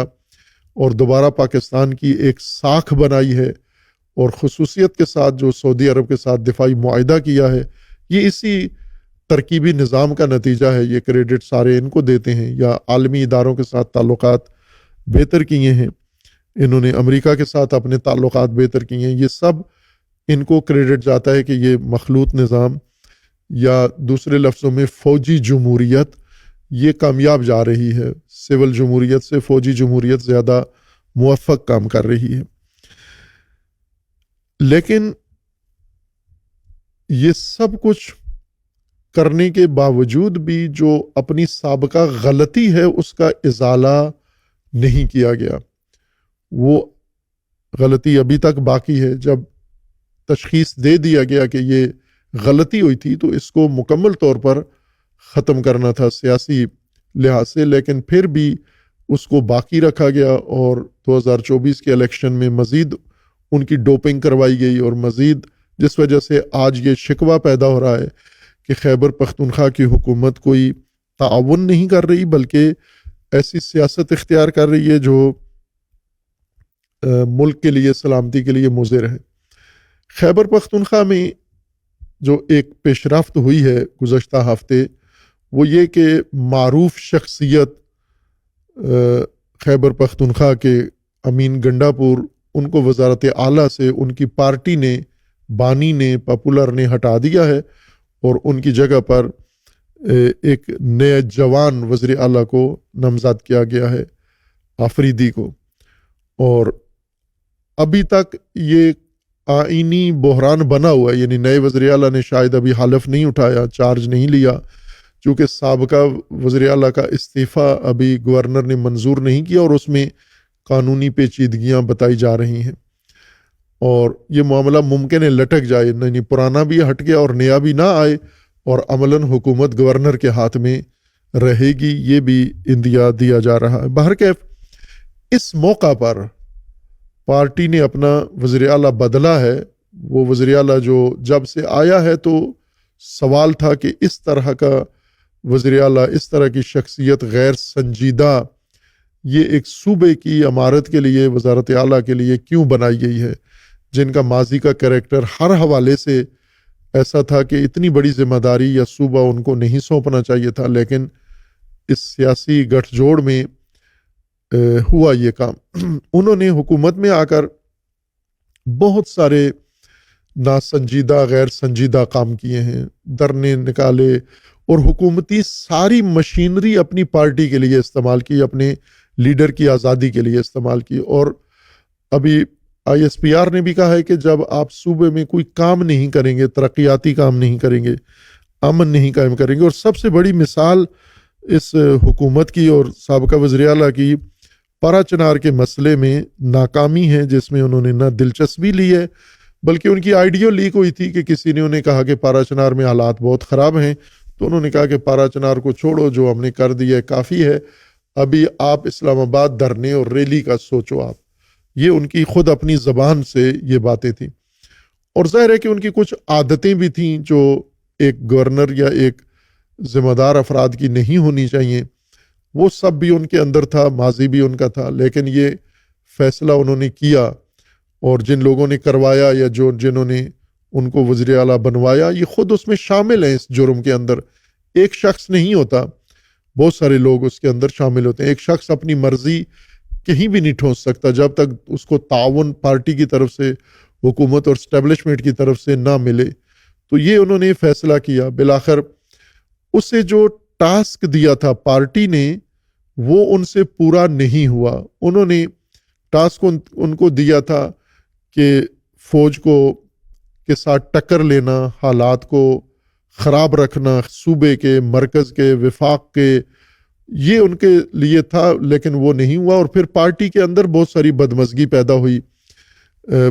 اور دوبارہ پاکستان کی ایک ساکھ بنائی ہے، اور خصوصیت کے ساتھ جو سعودی عرب کے ساتھ دفاعی معاہدہ کیا ہے، یہ اسی ترکیبی نظام کا نتیجہ ہے۔ یہ کریڈٹ سارے ان کو دیتے ہیں، یا عالمی اداروں کے ساتھ تعلقات بہتر کیے ہیں، انہوں نے امریکہ کے ساتھ اپنے تعلقات بہتر کیے ہیں، یہ سب ان کو کریڈٹ جاتا ہے کہ یہ مخلوط نظام یا دوسرے لفظوں میں فوجی جمہوریت یہ کامیاب جا رہی ہے، سول جمہوریت سے فوجی جمہوریت زیادہ موفق کام کر رہی ہے۔ لیکن یہ سب کچھ کرنے کے باوجود بھی جو اپنی سابقہ غلطی ہے اس کا ازالہ نہیں کیا گیا، وہ غلطی ابھی تک باقی ہے۔ جب تشخیص دے دیا گیا کہ یہ غلطی ہوئی تھی تو اس کو مکمل طور پر ختم کرنا تھا سیاسی لحاظ سے، لیکن پھر بھی اس کو باقی رکھا گیا، اور 2024 کے الیکشن میں مزید ان کی ڈوپنگ کروائی گئی، اور مزید جس وجہ سے آج یہ شکوہ پیدا ہو رہا ہے کہ خیبر پختونخوا کی حکومت کوئی تعاون نہیں کر رہی بلکہ ایسی سیاست اختیار کر رہی ہے جو ملک کے لیے سلامتی کے لیے مضر ہے۔ خیبر پختونخوا میں جو ایک پیش رفت ہوئی ہے گزشتہ ہفتے، وہ یہ کہ معروف شخصیت خیبر پختونخوا کے امین گنڈاپور، ان کو وزارت اعلیٰ سے ان کی پارٹی نے، بانی نے، پاپولر نے ہٹا دیا ہے، اور ان کی جگہ پر ایک نئے جوان وزیر اعلیٰ کو نامزد کیا گیا ہے، آفریدی کو۔ اور ابھی تک یہ آئینی بحران بنا ہوا ہے، یعنی نئے وزیر اعلیٰ نے شاید ابھی حلف نہیں اٹھایا، چارج نہیں لیا، چونکہ سابقہ وزیر اعلیٰ کا استعفیٰ ابھی گورنر نے منظور نہیں کیا، اور اس میں قانونی پیچیدگیاں بتائی جا رہی ہیں، اور یہ معاملہ ممکن ہے لٹک جائے، یعنی پرانا بھی ہٹ گیا اور نیا بھی نہ آئے، اور عملاً حکومت گورنر کے ہاتھ میں رہے گی، یہ بھی اندیا دیا جا رہا ہے۔ بہرکیف اس موقع پر پارٹی نے اپنا وزیر اعلیٰ بدلا ہے۔ وہ وزیر اعلیٰ جو جب سے آیا ہے تو سوال تھا کہ اس طرح کا وزیر اعلیٰ، اس طرح کی شخصیت غیر سنجیدہ، یہ ایک صوبے کی امارت کے لیے، وزارت اعلیٰ کے لیے کیوں بنائی گئی ہے، جن کا ماضی کا کریکٹر ہر حوالے سے ایسا تھا کہ اتنی بڑی ذمہ داری یا صوبہ ان کو نہیں سونپنا چاہیے تھا، لیکن اس سیاسی گٹھ جوڑ میں ہوا یہ کام۔ انہوں نے حکومت میں آ کر بہت سارے ناسنجیدہ، غیر سنجیدہ کام کیے ہیں، دھرنے نکالے، اور حکومتی ساری مشینری اپنی پارٹی کے لیے استعمال کی، اپنے لیڈر کی آزادی کے لیے استعمال کی۔ اور ابھی ISPR نے بھی کہا ہے کہ جب آپ صوبے میں کوئی کام نہیں کریں گے، ترقیاتی کام نہیں کریں گے، امن نہیں قائم کریں گے، اور سب سے بڑی مثال اس حکومت کی اور سابقہ وزیر اعلیٰ کی پارا چنار کے مسئلے میں ناکامی ہے، جس میں انہوں نے نہ دلچسپی لی ہے، بلکہ ان کی آئیڈیو لیک ہوئی تھی کہ کسی نے انہیں کہا کہ پارا چنار میں حالات بہت خراب ہیں، تو انہوں نے کہا کہ پارا چنار کو چھوڑو، جو ہم نے کر دیا ہے کافی ہے، ابھی آپ اسلام آباد دھرنے اور ریلی کا سوچو آپ۔ یہ ان کی خود اپنی زبان سے یہ باتیں تھیں، اور ظاہر ہے کہ ان کی کچھ عادتیں بھی تھیں جو ایک گورنر یا ایک ذمہ دار افراد کی نہیں ہونی چاہیے، وہ سب بھی ان کے اندر تھا، ماضی بھی ان کا تھا، لیکن یہ فیصلہ انہوں نے کیا، اور جن لوگوں نے کروایا یا جنہوں نے ان کو وزیر اعلیٰ بنوایا، یہ خود اس میں شامل ہیں۔ اس جرم کے اندر ایک شخص نہیں ہوتا، بہت سارے لوگ اس کے اندر شامل ہوتے ہیں۔ ایک شخص اپنی مرضی کہیں بھی نہیں ٹھونس سکتا جب تک اس کو تعاون پارٹی کی طرف سے، حکومت اور اسٹیبلشمنٹ کی طرف سے نہ ملے۔ تو یہ انہوں نے فیصلہ کیا، بالآخر اسے جو ٹاسک دیا تھا پارٹی نے وہ ان سے پورا نہیں ہوا۔ انہوں نے ٹاسک ان کو دیا تھا کہ فوج کے ساتھ ٹکر لینا، حالات کو خراب رکھنا، صوبے کے، مرکز کے، وفاق کے، یہ ان کے لیے تھا، لیکن وہ نہیں ہوا، اور پھر پارٹی کے اندر بہت ساری بدمزگی پیدا ہوئی۔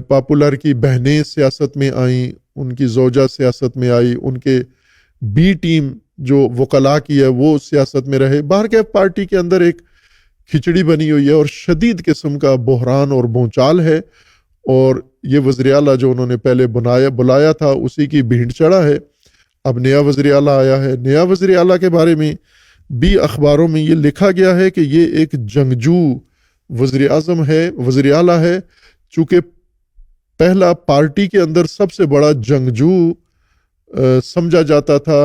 پاپولر کی بہنیں سیاست میں آئیں، ان کی زوجہ سیاست میں آئی، ان کے بی ٹیم جو وکلاء کی ہے وہ سیاست میں رہے۔ بہرکیف پارٹی کے اندر ایک کھچڑی بنی ہوئی ہے اور شدید قسم کا بحران اور بھونچال ہے، اور یہ وزیر اعلیٰ جو انہوں نے پہلے بلایا تھا اسی کی بھینڈ چڑھا ہے۔ اب نیا وزیر اعلیٰ آیا ہے، نیا وزیر اعلیٰ کے بارے میں بھی اخباروں میں یہ لکھا گیا ہے کہ یہ ایک جنگجو وزیر اعظم ہے، وزیر اعلیٰ ہے، چونکہ پہلا پارٹی کے اندر سب سے بڑا جنگجو سمجھا جاتا تھا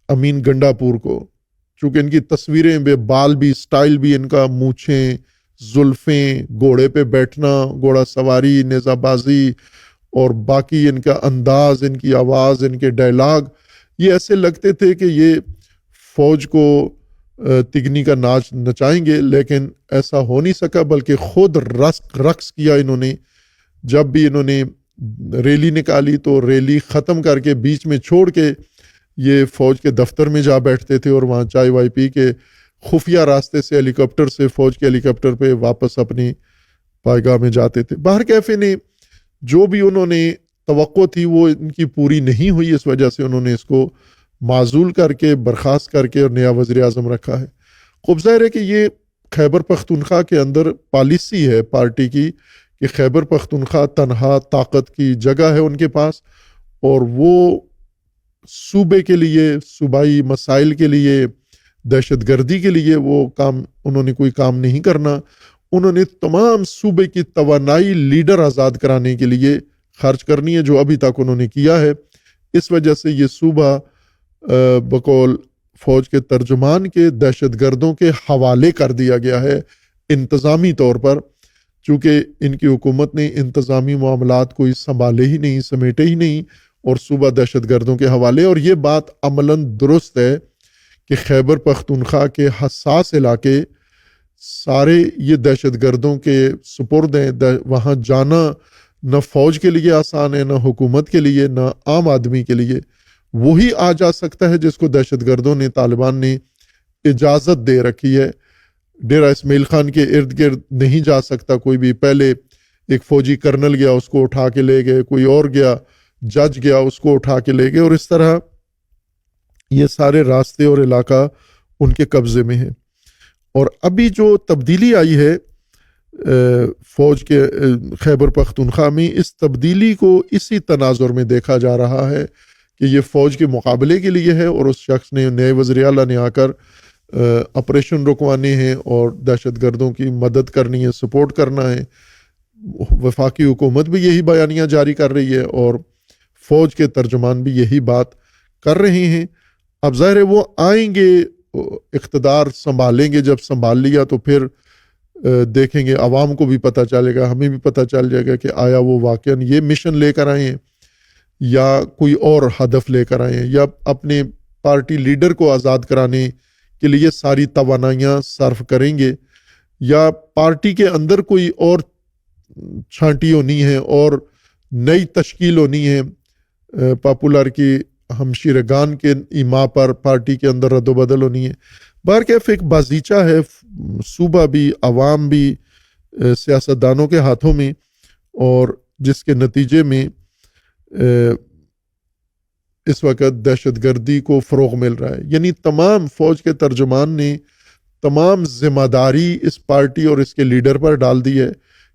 امین گنڈا پور کو، چونکہ ان کی تصویریں بے بال بھی، سٹائل بھی ان کا، مونچھیں، زلفیں، گھوڑے پہ بیٹھنا، گھوڑا سواری، نیزہ بازی، اور باقی ان کا انداز، ان کی آواز، ان کے ڈائلاگ، یہ ایسے لگتے تھے کہ یہ فوج کو تگنی کا ناچ نچائیں گے، لیکن ایسا ہو نہیں سکا، بلکہ خود رقص کیا انہوں نے۔ جب بھی انہوں نے ریلی نکالی تو ریلی ختم کر کے بیچ میں چھوڑ کے یہ فوج کے دفتر میں جا بیٹھتے تھے، اور وہاں چائے وائے پی کے خفیہ راستے سے ہیلی کاپٹر سے، فوج کے ہیلی کاپٹر پہ واپس اپنی پائیگاہ میں جاتے تھے۔ بہرکیف نے جو بھی انہوں نے توقع تھی وہ ان کی پوری نہیں ہوئی، اس وجہ سے انہوں نے اس کو معزول کر کے، برخاست کر کے، اور نیا وزیر اعظم رکھا ہے۔ خوب ظاہر ہے کہ یہ خیبر پختونخوا کے اندر پالیسی ہے پارٹی کی کہ خیبر پختونخوا تنہا طاقت کی جگہ ہے ان کے پاس، اور وہ صوبے کے لیے، صوبائی مسائل کے لیے، دہشت گردی کے لیے وہ کام انہوں نے کوئی کام نہیں کرنا۔ انہوں نے تمام صوبے کی توانائی لیڈر آزاد کرانے کے لیے خرچ کرنی ہے، جو ابھی تک انہوں نے کیا ہے۔ اس وجہ سے یہ صوبہ بقول فوج کے ترجمان کے دہشت گردوں کے حوالے کر دیا گیا ہے انتظامی طور پر، چونکہ ان کی حکومت نے انتظامی معاملات کوئی سنبھالے ہی نہیں، سمیٹے ہی نہیں، اور صوبہ دہشت گردوں کے حوالے۔ اور یہ بات عملاً درست ہے کہ خیبر پختونخوا کے حساس علاقے سارے یہ دہشت گردوں کے سپرد ہیں۔ وہاں جانا نہ فوج کے لیے آسان ہے، نہ حکومت کے لیے، نہ عام آدمی کے لیے۔ وہی آ جا سکتا ہے جس کو دہشت گردوں نے، طالبان نے اجازت دے رکھی ہے۔ ڈیرہ اسماعیل خان کے ارد گرد نہیں جا سکتا کوئی بھی۔ پہلے ایک فوجی کرنل گیا، اس کو اٹھا کے لے گئے، کوئی اور گیا، جج گیا، اس کو اٹھا کے لے گئے، اور اس طرح یہ سارے راستے اور علاقہ ان کے قبضے میں ہیں۔ اور ابھی جو تبدیلی آئی ہے فوج کے خیبر پختونخوا میں، اس تبدیلی کو اسی تناظر میں دیکھا جا رہا ہے کہ یہ فوج کے مقابلے کے لیے ہے، اور اس شخص نے، نئے وزیر اعلیٰ نے آ کر آپریشن رکوانے ہیں اور دہشت گردوں کی مدد کرنی ہے، سپورٹ کرنا ہے۔ وفاقی حکومت بھی یہی بیانیہ جاری کر رہی ہے، اور فوج کے ترجمان بھی یہی بات کر رہے ہیں۔ اب ظاہر ہے وہ آئیں گے، اقتدار سنبھالیں گے، جب سنبھال لیا تو پھر دیکھیں گے، عوام کو بھی پتہ چلے گا، ہمیں بھی پتہ چل جائے گا کہ آیا وہ واقعاً یہ مشن لے کر آئے ہیں یا کوئی اور ہدف لے کر آئے ہیں، یا اپنے پارٹی لیڈر کو آزاد کرانے کے لیے ساری توانائیاں صرف کریں گے، یا پارٹی کے اندر کوئی اور چھانٹی ہونی ہے اور نئی تشکیل ہونی ہے، پاپولر کی ہمشیرگان کے ایما پر پارٹی کے اندر رد و بدل ہونی ہے۔ بہرکیف ایک بازیچہ ہے، صوبہ بھی، عوام بھی سیاستدانوں کے ہاتھوں میں، اور جس کے نتیجے میں اس وقت دہشت گردی کو فروغ مل رہا ہے۔ یعنی تمام فوج کے ترجمان نے تمام ذمہ داری اس پارٹی اور اس کے لیڈر پر ڈال دی ہے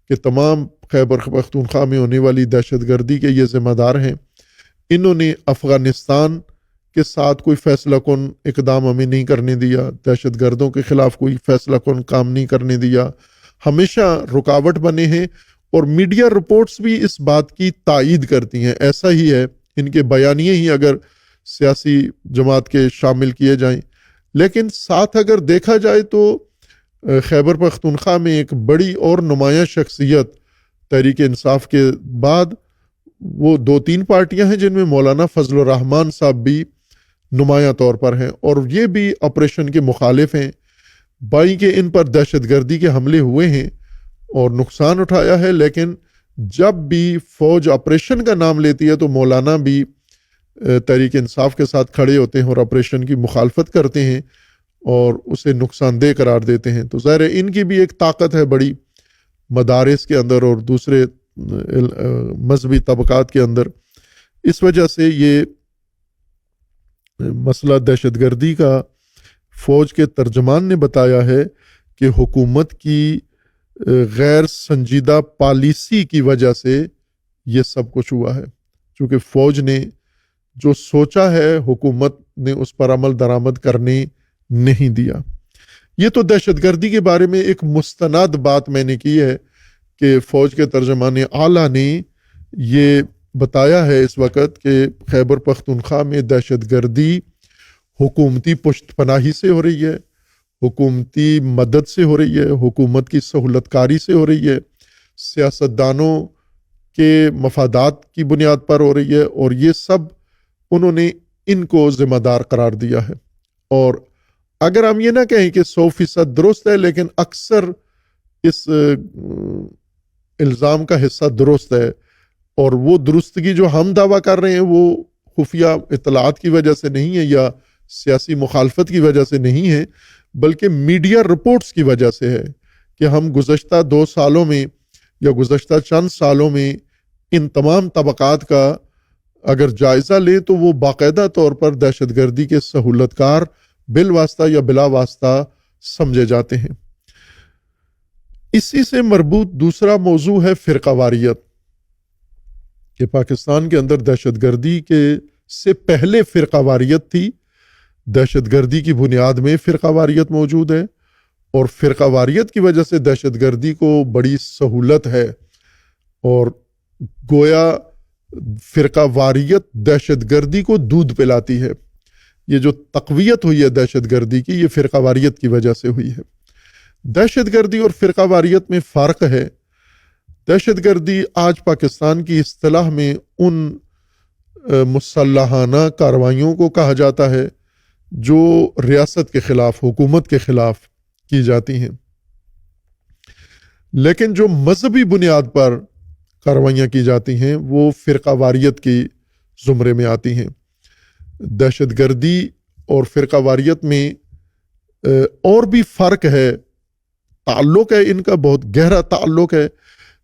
کہ تمام خیبر پختونخوا میں ہونے والی دہشت گردی کے یہ ذمہ دار ہیں۔ انہوں نے افغانستان کے ساتھ کوئی فیصلہ کن اقدام ہمیں نہیں کرنے دیا، دہشت گردوں کے خلاف کوئی فیصلہ کن کام نہیں کرنے دیا، ہمیشہ رکاوٹ بنے ہیں، اور میڈیا رپورٹس بھی اس بات کی تائید کرتی ہیں۔ ایسا ہی ہے، ان کے بیانیے ہی اگر سیاسی جماعت کے شامل کیے جائیں، لیکن ساتھ اگر دیکھا جائے تو خیبر پختونخوا میں ایک بڑی اور نمایاں شخصیت تحریک انصاف کے بعد وہ 2-3 پارٹیاں ہیں جن میں مولانا فضل الرحمان صاحب بھی نمایاں طور پر ہیں، اور یہ بھی آپریشن کے مخالف ہیں۔ بائیں کے ان پر دہشت گردی کے حملے ہوئے ہیں اور نقصان اٹھایا ہے، لیکن جب بھی فوج آپریشن کا نام لیتی ہے تو مولانا بھی تحریک انصاف کے ساتھ کھڑے ہوتے ہیں اور آپریشن کی مخالفت کرتے ہیں اور اسے نقصان دہ قرار دیتے ہیں۔ تو ظاہر ہے ان کی بھی ایک طاقت ہے بڑی، مدارس کے اندر اور دوسرے مذہبی طبقات کے اندر. اس وجہ سے یہ مسئلہ دہشت گردی کا فوج کے ترجمان نے بتایا ہے کہ حکومت کی غیر سنجیدہ پالیسی کی وجہ سے یہ سب کچھ ہوا ہے. چونکہ فوج نے جو سوچا ہے حکومت نے اس پر عمل درآمد کرنے نہیں دیا. یہ تو دہشت گردی کے بارے میں ایک مستند بات میں نے کی ہے کہ فوج کے ترجمان اعلیٰ نے یہ بتایا ہے اس وقت کہ خیبر پختونخوا میں دہشت گردی حکومتی پشت پناہی سے ہو رہی ہے، حکومتی مدد سے ہو رہی ہے، حکومت کی سہولت کاری سے ہو رہی ہے، سیاستدانوں کے مفادات کی بنیاد پر ہو رہی ہے، اور یہ سب انہوں نے ان کو ذمہ دار قرار دیا ہے. اور اگر ہم یہ نہ کہیں کہ 100% درست ہے، لیکن اکثر اس الزام کا حصہ درست ہے، اور وہ درستگی جو ہم دعویٰ کر رہے ہیں وہ خفیہ اطلاعات کی وجہ سے نہیں ہے یا سیاسی مخالفت کی وجہ سے نہیں ہے، بلکہ میڈیا رپورٹس کی وجہ سے ہے کہ ہم گزشتہ 2 سالوں میں یا گزشتہ چند سالوں میں ان تمام طبقات کا اگر جائزہ لیں تو وہ باقاعدہ طور پر دہشت گردی کے سہولت کار بالواسطہ یا بلا واسطہ سمجھے جاتے ہیں. اسی سے مربوط دوسرا موضوع ہے فرقہ واریت، کہ پاکستان کے اندر دہشت گردی کے سے پہلے فرقہ واریت تھی. دہشت گردی کی بنیاد میں فرقہ واریت موجود ہے، اور فرقہ واریت کی وجہ سے دہشت گردی کو بڑی سہولت ہے، اور گویا فرقہ واریت دہشت گردی کو دودھ پلاتی ہے. یہ جو تقویت ہوئی ہے دہشت گردی کی، یہ فرقہ واریت کی وجہ سے ہوئی ہے. دہشت گردی اور فرقہ واریت میں فرق ہے. دہشت گردی آج پاکستان کی اصطلاح میں ان مسلحانہ کارروائیوں کو کہا جاتا ہے جو ریاست کے خلاف، حکومت کے خلاف کی جاتی ہیں. لیکن جو مذہبی بنیاد پر کارروائیاں کی جاتی ہیں وہ فرقہ واریت کی زمرے میں آتی ہیں. دہشت گردی اور فرقہ واریت میں اور بھی فرق ہے، تعلق ہے، ان کا بہت گہرا تعلق ہے.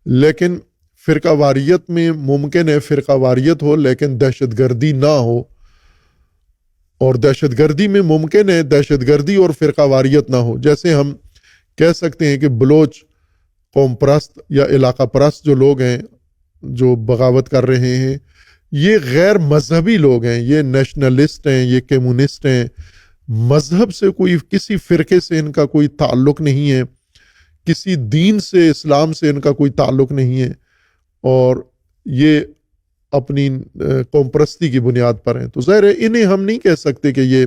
لیکن فرقہ واریت میں ممکن ہے فرقہ واریت ہو لیکن دہشت گردی نہ ہو، اور دہشت گردی میں ممکن ہے دہشت گردی اور فرقہ واریت نہ ہو. جیسے ہم کہہ سکتے ہیں کہ بلوچ قوم پرست یا علاقہ پرست جو لوگ ہیں جو بغاوت کر رہے ہیں، یہ غیر مذہبی لوگ ہیں، یہ نیشنلسٹ ہیں، یہ کمیونسٹ ہیں. مذہب سے کوئی، کسی فرقے سے ان کا کوئی تعلق نہیں ہے، کسی دین سے، اسلام سے ان کا کوئی تعلق نہیں ہے، اور یہ اپنی قوم پرستی کی بنیاد پر ہیں. تو ظاہر ہے انہیں ہم نہیں کہہ سکتے کہ یہ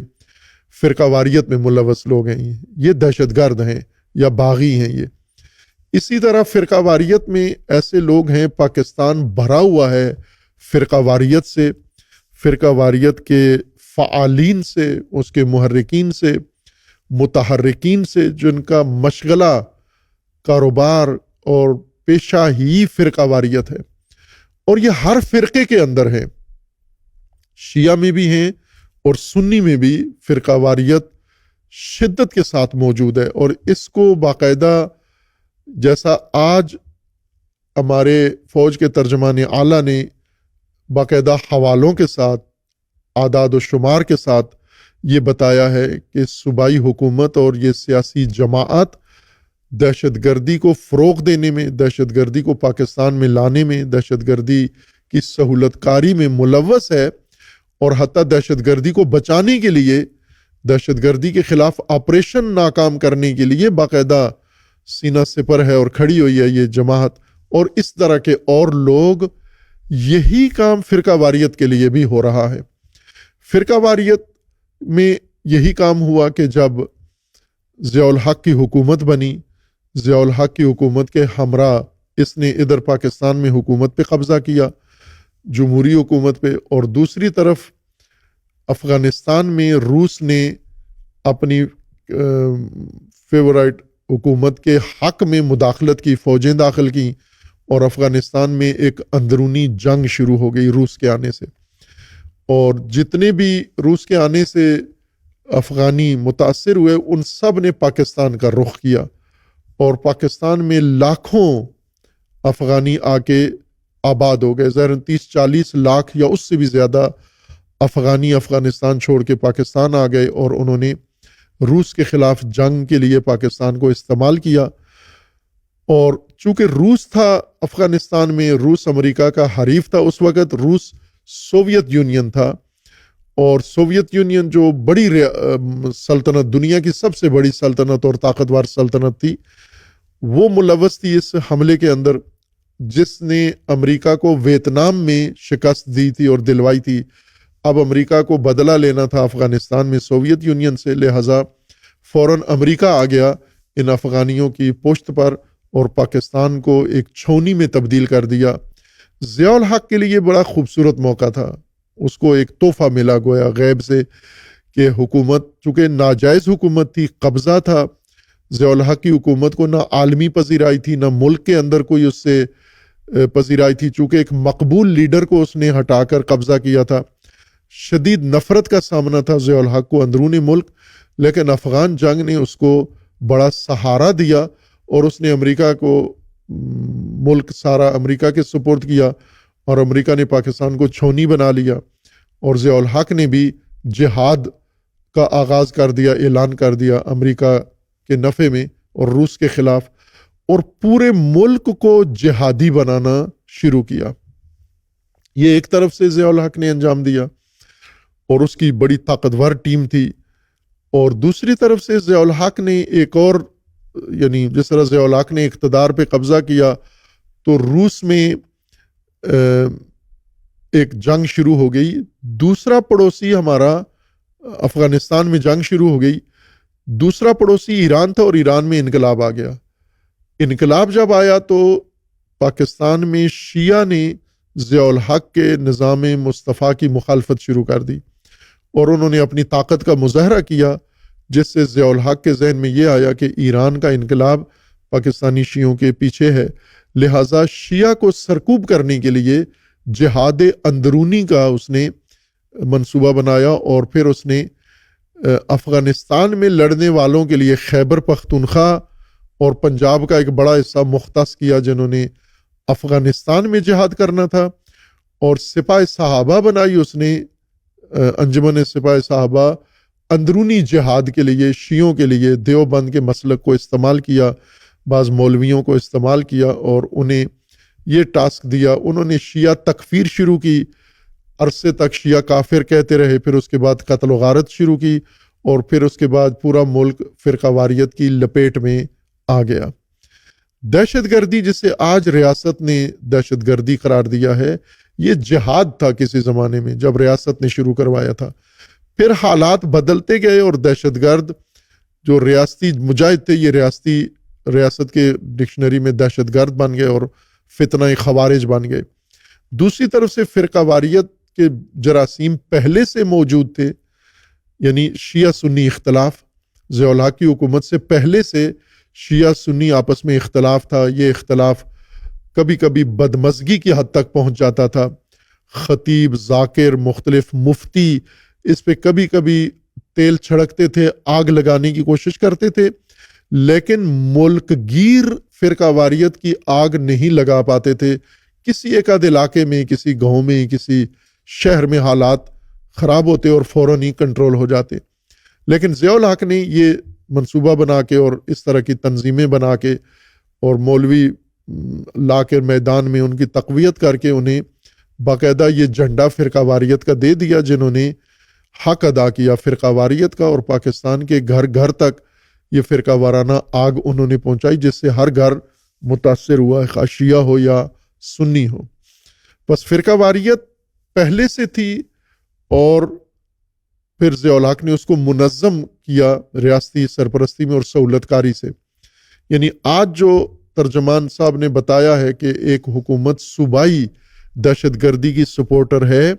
فرقہ واریت میں ملوث لوگ ہیں، یہ دہشت گرد ہیں یا باغی ہیں. یہ اسی طرح فرقہ واریت میں ایسے لوگ ہیں، پاکستان بھرا ہوا ہے فرقہ واریت سے، فرقہ واریت کے فعالین سے، اس کے محرکین سے، متحرکین سے، جن کا مشغلہ، کاروبار اور پیشہ ہی فرقہ واریت ہے. اور یہ ہر فرقے کے اندر ہے، شیعہ میں بھی ہیں اور سنی میں بھی فرقہ واریت شدت کے ساتھ موجود ہے. اور اس کو باقاعدہ، جیسا آج ہمارے فوج کے ترجمان اعلیٰ نے باقاعدہ حوالوں کے ساتھ، اعداد و شمار کے ساتھ یہ بتایا ہے کہ صوبائی حکومت اور یہ سیاسی جماعت دہشت گردی کو فروغ دینے میں، دہشت گردی کو پاکستان میں لانے میں، دہشت گردی کی سہولت کاری میں ملوث ہے، اور حتیٰ دہشت گردی کو بچانے کے لیے، دہشت گردی کے خلاف آپریشن ناکام کرنے کے لیے باقاعدہ سینہ سپر ہے اور کھڑی ہوئی ہے یہ جماعت. اور اس طرح کے اور لوگ، یہی کام فرقہ واریت کے لیے بھی ہو رہا ہے. فرقہ واریت میں یہی کام ہوا کہ جب ضیاء الحق کی حکومت بنی، ضیاء الحق کی حکومت کے ہمراہ اس نے ادھر پاکستان میں حکومت پہ قبضہ کیا، جمہوری حکومت پہ، اور دوسری طرف افغانستان میں روس نے اپنی فیورائٹ حکومت کے حق میں مداخلت کی، فوجیں داخل کی، اور افغانستان میں ایک اندرونی جنگ شروع ہو گئی روس کے آنے سے. اور جتنے بھی روس کے آنے سے افغانی متاثر ہوئے، ان سب نے پاکستان کا رخ کیا، اور پاکستان میں لاکھوں افغانی آ کے آباد ہو گئے. ظاہر 30-40 لاکھ یا اس سے بھی زیادہ افغانی افغانستان چھوڑ کے پاکستان آ گئے اور انہوں نے روس کے خلاف جنگ کے لیے پاکستان کو استعمال کیا. اور چونکہ روس تھا افغانستان میں، روس امریکہ کا حریف تھا اس وقت، روس سوویت یونین تھا، اور سوویت یونین جو بڑی سلطنت، دنیا کی سب سے بڑی سلطنت اور طاقتور سلطنت تھی، وہ ملوث تھی اس حملے کے اندر جس نے امریکہ کو ویتنام میں شکست دی تھی اور دلوائی تھی. اب امریکہ کو بدلہ لینا تھا افغانستان میں سوویت یونین سے، لہٰذا فوراً امریکہ آ گیا ان افغانیوں کی پشت پر اور پاکستان کو ایک چھونی میں تبدیل کر دیا. ضیاء الحق کے لیے بڑا خوبصورت موقع تھا، اس کو ایک تحفہ ملا گویا غیب سے کہ حکومت چونکہ ناجائز حکومت تھی، قبضہ تھا. ضیاء الحق کی حکومت کو نہ عالمی پذیرائی تھی، نہ ملک کے اندر کوئی اس سے پذیرائی تھی، چونکہ ایک مقبول لیڈر کو اس نے ہٹا کر قبضہ کیا تھا. شدید نفرت کا سامنا تھا ضیاء الحق کو اندرون ملک، لیکن افغان جنگ نے اس کو بڑا سہارا دیا اور اس نے امریکہ کو ملک سارا امریکہ کے سپرد کیا، اور امریکہ نے پاکستان کو چھونی بنا لیا. اور ضیاء الحق نے بھی جہاد کا آغاز کر دیا، اعلان کر دیا امریکہ کے نفع میں اور روس کے خلاف، اور پورے ملک کو جہادی بنانا شروع کیا. یہ ایک طرف سے ضیاء الحق نے انجام دیا اور اس کی بڑی طاقتور ٹیم تھی، اور دوسری طرف سے ضیاء الحق نے ایک اور، یعنی جس طرح ضیاء الحق نے اقتدار پہ قبضہ کیا تو روس میں ایک جنگ شروع ہو گئی. دوسرا پڑوسی ہمارا افغانستان میں جنگ شروع ہو گئی. دوسرا پڑوسی ایران تھا اور ایران میں انقلاب آ گیا. انقلاب جب آیا تو پاکستان میں شیعہ نے ضیاء الحق کے نظام مصطفیٰ کی مخالفت شروع کر دی اور انہوں نے اپنی طاقت کا مظاہرہ کیا، جس سے ضیاء الحق کے ذہن میں یہ آیا کہ ایران کا انقلاب پاکستانی شیعوں کے پیچھے ہے، لہٰذا شیعہ کو سرکوب کرنے کے لیے جہاد اندرونی کا اس نے منصوبہ بنایا، اور پھر اس نے افغانستان میں لڑنے والوں کے لیے خیبر پختونخوا اور پنجاب کا ایک بڑا حصہ مختص کیا جنہوں نے افغانستان میں جہاد کرنا تھا، اور سپاہ صحابہ بنائی اس نے، انجمن سپاہ صحابہ، اندرونی جہاد کے لیے شیعوں کے لیے. دیوبند کے مسلک کو استعمال کیا، بعض مولویوں کو استعمال کیا اور انہیں یہ ٹاسک دیا. انہوں نے شیعہ تکفیر شروع کی، عرصے تک شیعہ کافر کہتے رہے، پھر اس کے بعد قتل و غارت شروع کی، اور پھر اس کے بعد پورا ملک فرقہ واریت کی لپیٹ میں آ گیا. دہشت گردی جسے آج ریاست نے دہشت گردی قرار دیا ہے، یہ جہاد تھا کسی زمانے میں جب ریاست نے شروع کروایا تھا. پھر حالات بدلتے گئے اور دہشت گرد جو ریاستی مجاہد تھے، یہ ریاست کے ڈکشنری میں دہشت گرد بن گئے اور فتنہ خوارج بن گئے. دوسری طرف سے فرقہ واریت کے جراثیم پہلے سے موجود تھے، یعنی شیعہ سنی اختلاف. ضیاء الحق کی حکومت سے پہلے سے شیعہ سنی آپس میں اختلاف تھا. یہ اختلاف کبھی کبھی بدمزگی کی حد تک پہنچ جاتا تھا. خطیب، ذاکر، مختلف مفتی اس پہ کبھی کبھی تیل چھڑکتے تھے، آگ لگانے کی کوشش کرتے تھے، لیکن ملک گیر فرقہ واریت کی آگ نہیں لگا پاتے تھے. کسی ایک آدھ علاقے میں، کسی گاؤں میں، کسی شہر میں حالات خراب ہوتے اور فوراً ہی کنٹرول ہو جاتے. لیکن ضیاء الحق نے یہ منصوبہ بنا کے اور اس طرح کی تنظیمیں بنا کے اور مولوی لا کے میدان میں ان کی تقویت کر کے انہیں باقاعدہ یہ جھنڈا فرقہ واریت کا دے دیا، جنہوں نے حق ادا کیا فرقہ واریت کا، اور پاکستان کے گھر گھر تک یہ فرقہ وارانہ آگ انہوں نے پہنچائی، جس سے ہر گھر متاثر ہوا، خواہ شیعہ ہو یا سنی ہو. بس فرقہ واریت پہلے سے تھی اور پھر ضیاء الحق نے اس کو منظم کیا ریاستی سرپرستی میں اور سہولت کاری سے. یعنی آج جو ترجمان صاحب نے بتایا ہے کہ ایک حکومت صوبائی دہشت گردی کی سپورٹر ہے،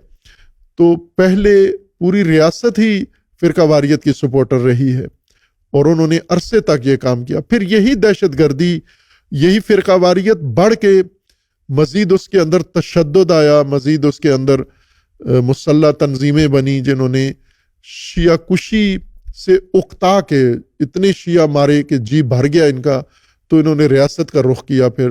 تو پہلے پوری ریاست ہی فرقہ واریت کی سپورٹر رہی ہے اور انہوں نے عرصے تک یہ کام کیا. پھر یہی دہشت گردی، یہی فرقہ واریت بڑھ کے مزید اس کے اندر تشدد آیا، مزید اس کے اندر مسلح تنظیمیں بنی جنہوں نے شیعہ کشی سے اکتا کے اتنے شیعہ مارے کہ جی بھر گیا ان کا، تو انہوں نے ریاست کا رخ کیا پھر.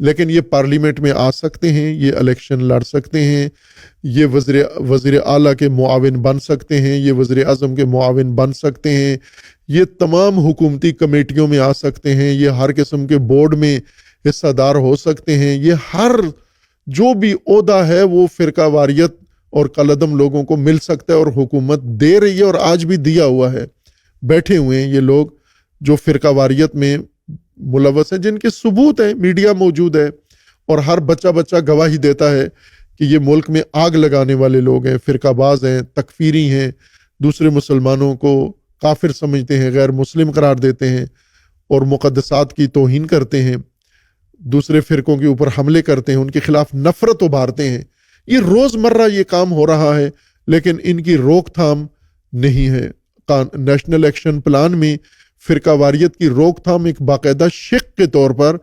لیکن یہ پارلیمنٹ میں آ سکتے ہیں، یہ الیکشن لڑ سکتے ہیں، یہ وزیر اعلیٰ کے معاون بن سکتے ہیں، یہ وزیر اعظم کے معاون بن سکتے ہیں، یہ تمام حکومتی کمیٹیوں میں آ سکتے ہیں، یہ ہر قسم کے بورڈ میں حصہ دار ہو سکتے ہیں، یہ ہر جو بھی عہدہ ہے وہ فرقہ واریت اور کالعدم لوگوں کو مل سکتا ہے، اور حکومت دے رہی ہے اور آج بھی دیا ہوا ہے۔ بیٹھے ہوئے ہیں یہ لوگ جو فرقہ واریت میں ملوث ہیں، جن کے ثبوت ہیں، میڈیا موجود ہے، اور ہر بچہ گواہی دیتا ہے کہ یہ ملک میں آگ لگانے والے لوگ ہیں، فرقہ باز ہیں، تکفیری ہیں، دوسرے مسلمانوں کو کافر سمجھتے ہیں، غیر مسلم قرار دیتے ہیں، اور مقدسات کی توہین کرتے ہیں، دوسرے فرقوں کے اوپر حملے کرتے ہیں، ان کے خلاف نفرت ابھارتے ہیں۔ یہ روزمرہ یہ کام ہو رہا ہے، لیکن ان کی روک تھام نہیں ہے۔ نیشنل ایکشن پلان میں فرقہ واریت کی روک تھام ایک باقاعدہ شق کے طور پر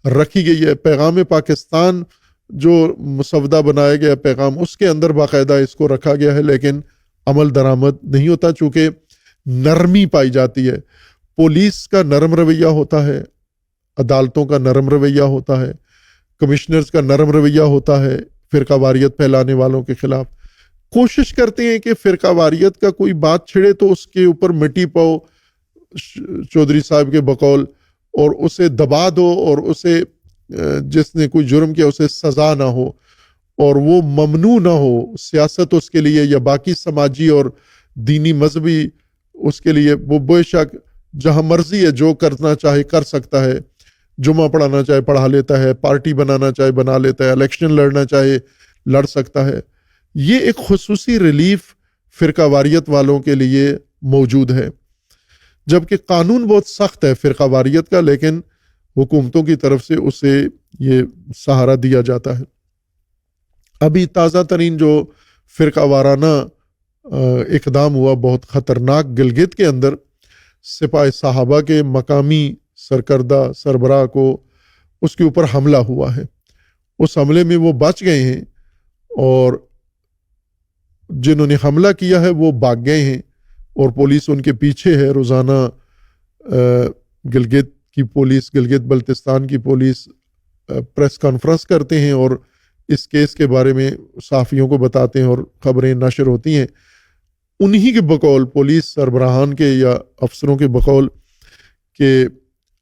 رکھی گئی ہے۔ پیغام پاکستان جو مسودہ بنایا گیا پیغام، اس کے اندر باقاعدہ اس کو رکھا گیا ہے، لیکن عمل درآمد نہیں ہوتا، چونکہ نرمی پائی جاتی ہے۔ پولیس کا نرم رویہ ہوتا ہے، عدالتوں کا نرم رویہ ہوتا ہے، کمشنرز کا نرم رویہ ہوتا ہے فرقہ واریت پھیلانے والوں کے خلاف۔ کوشش کرتے ہیں کہ فرقہ واریت کا کوئی بات چھڑے تو اس کے اوپر مٹی پاؤ چودھری صاحب کے بقول، اور اسے دبا دو، اور اسے جس نے کوئی جرم کیا اسے سزا نہ ہو، اور وہ ممنوع نہ ہو۔ سیاست اس کے لیے یا باقی سماجی اور دینی مذہبی اس کے لیے وہ بے شک جہاں مرضی ہے، جو کرنا چاہے کر سکتا ہے، جمعہ پڑھانا چاہے پڑھا لیتا ہے، پارٹی بنانا چاہے بنا لیتا ہے، الیکشن لڑنا چاہے لڑ سکتا ہے۔ یہ ایک خصوصی ریلیف فرقہ واریت والوں کے لیے موجود ہے، جبکہ قانون بہت سخت ہے فرقہ واریت کا، لیکن حکومتوں کی طرف سے اسے یہ سہارا دیا جاتا ہے۔ ابھی تازہ ترین جو فرقہ وارانہ اقدام ہوا بہت خطرناک، گلگت کے اندر سپاہ صحابہ کے مقامی سرکردہ سربراہ کو اس کے اوپر حملہ ہوا ہے۔ اس حملے میں وہ بچ گئے ہیں، اور جنہوں نے حملہ کیا ہے وہ بھاگ گئے ہیں، اور پولیس ان کے پیچھے ہے۔ روزانہ گلگت کی پولیس، گلگت بلتستان کی پولیس پریس کانفرنس کرتے ہیں اور اس کیس کے بارے میں صحافیوں کو بتاتے ہیں، اور خبریں نشر ہوتی ہیں۔ انہی کے بقول، پولیس سربراہان کے یا افسروں کے بقول، کہ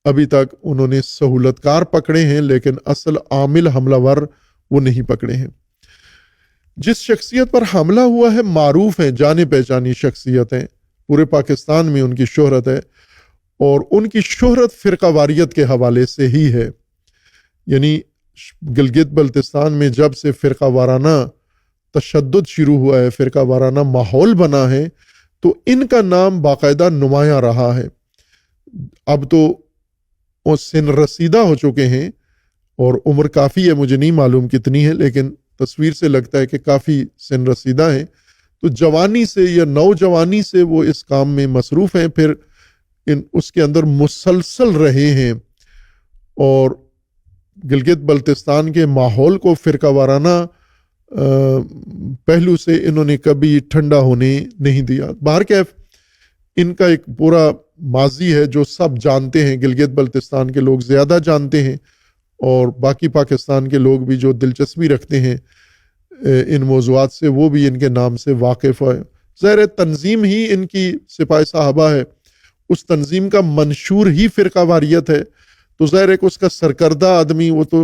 ابھی تک انہوں نے سہولت کار پکڑے ہیں، لیکن اصل عامل حملہ ور وہ نہیں پکڑے ہیں۔ جس شخصیت پر حملہ ہوا ہے معروف ہیں، جانے پہچانی شخصیت ہیں، پورے پاکستان میں ان کی شہرت ہے، اور ان کی شہرت فرقہ واریت کے حوالے سے ہی ہے۔ یعنی گلگت بلتستان میں جب سے فرقہ وارانہ تشدد شروع ہوا ہے، فرقہ وارانہ ماحول بنا ہے، تو ان کا نام باقاعدہ نمایاں رہا ہے۔ اب تو وہ سن رسیدہ ہو چکے ہیں، اور عمر کافی ہے، مجھے نہیں معلوم کتنی ہے، لیکن تصویر سے لگتا ہے کہ کافی سن رسیدہ ہیں۔ تو جوانی سے یا نوجوانی سے وہ اس کام میں مصروف ہیں، پھر اس کے اندر مسلسل رہے ہیں، اور گلگت بلتستان کے ماحول کو فرقہ وارانہ پہلو سے انہوں نے کبھی ٹھنڈا ہونے نہیں دیا۔ بہرکیف ان کا ایک پورا ماضی ہے جو سب جانتے ہیں، گلگت بلتستان کے لوگ زیادہ جانتے ہیں، اور باقی پاکستان کے لوگ بھی جو دلچسپی رکھتے ہیں ان موضوعات سے، وہ بھی ان کے نام سے واقف ہے۔ ظاہر تنظیم ہی ان کی سپاہ صحابہ ہے، اس تنظیم کا منشور ہی فرقہ واریت ہے، تو ظاہر ہے کہ اس کا سرکردہ آدمی وہ تو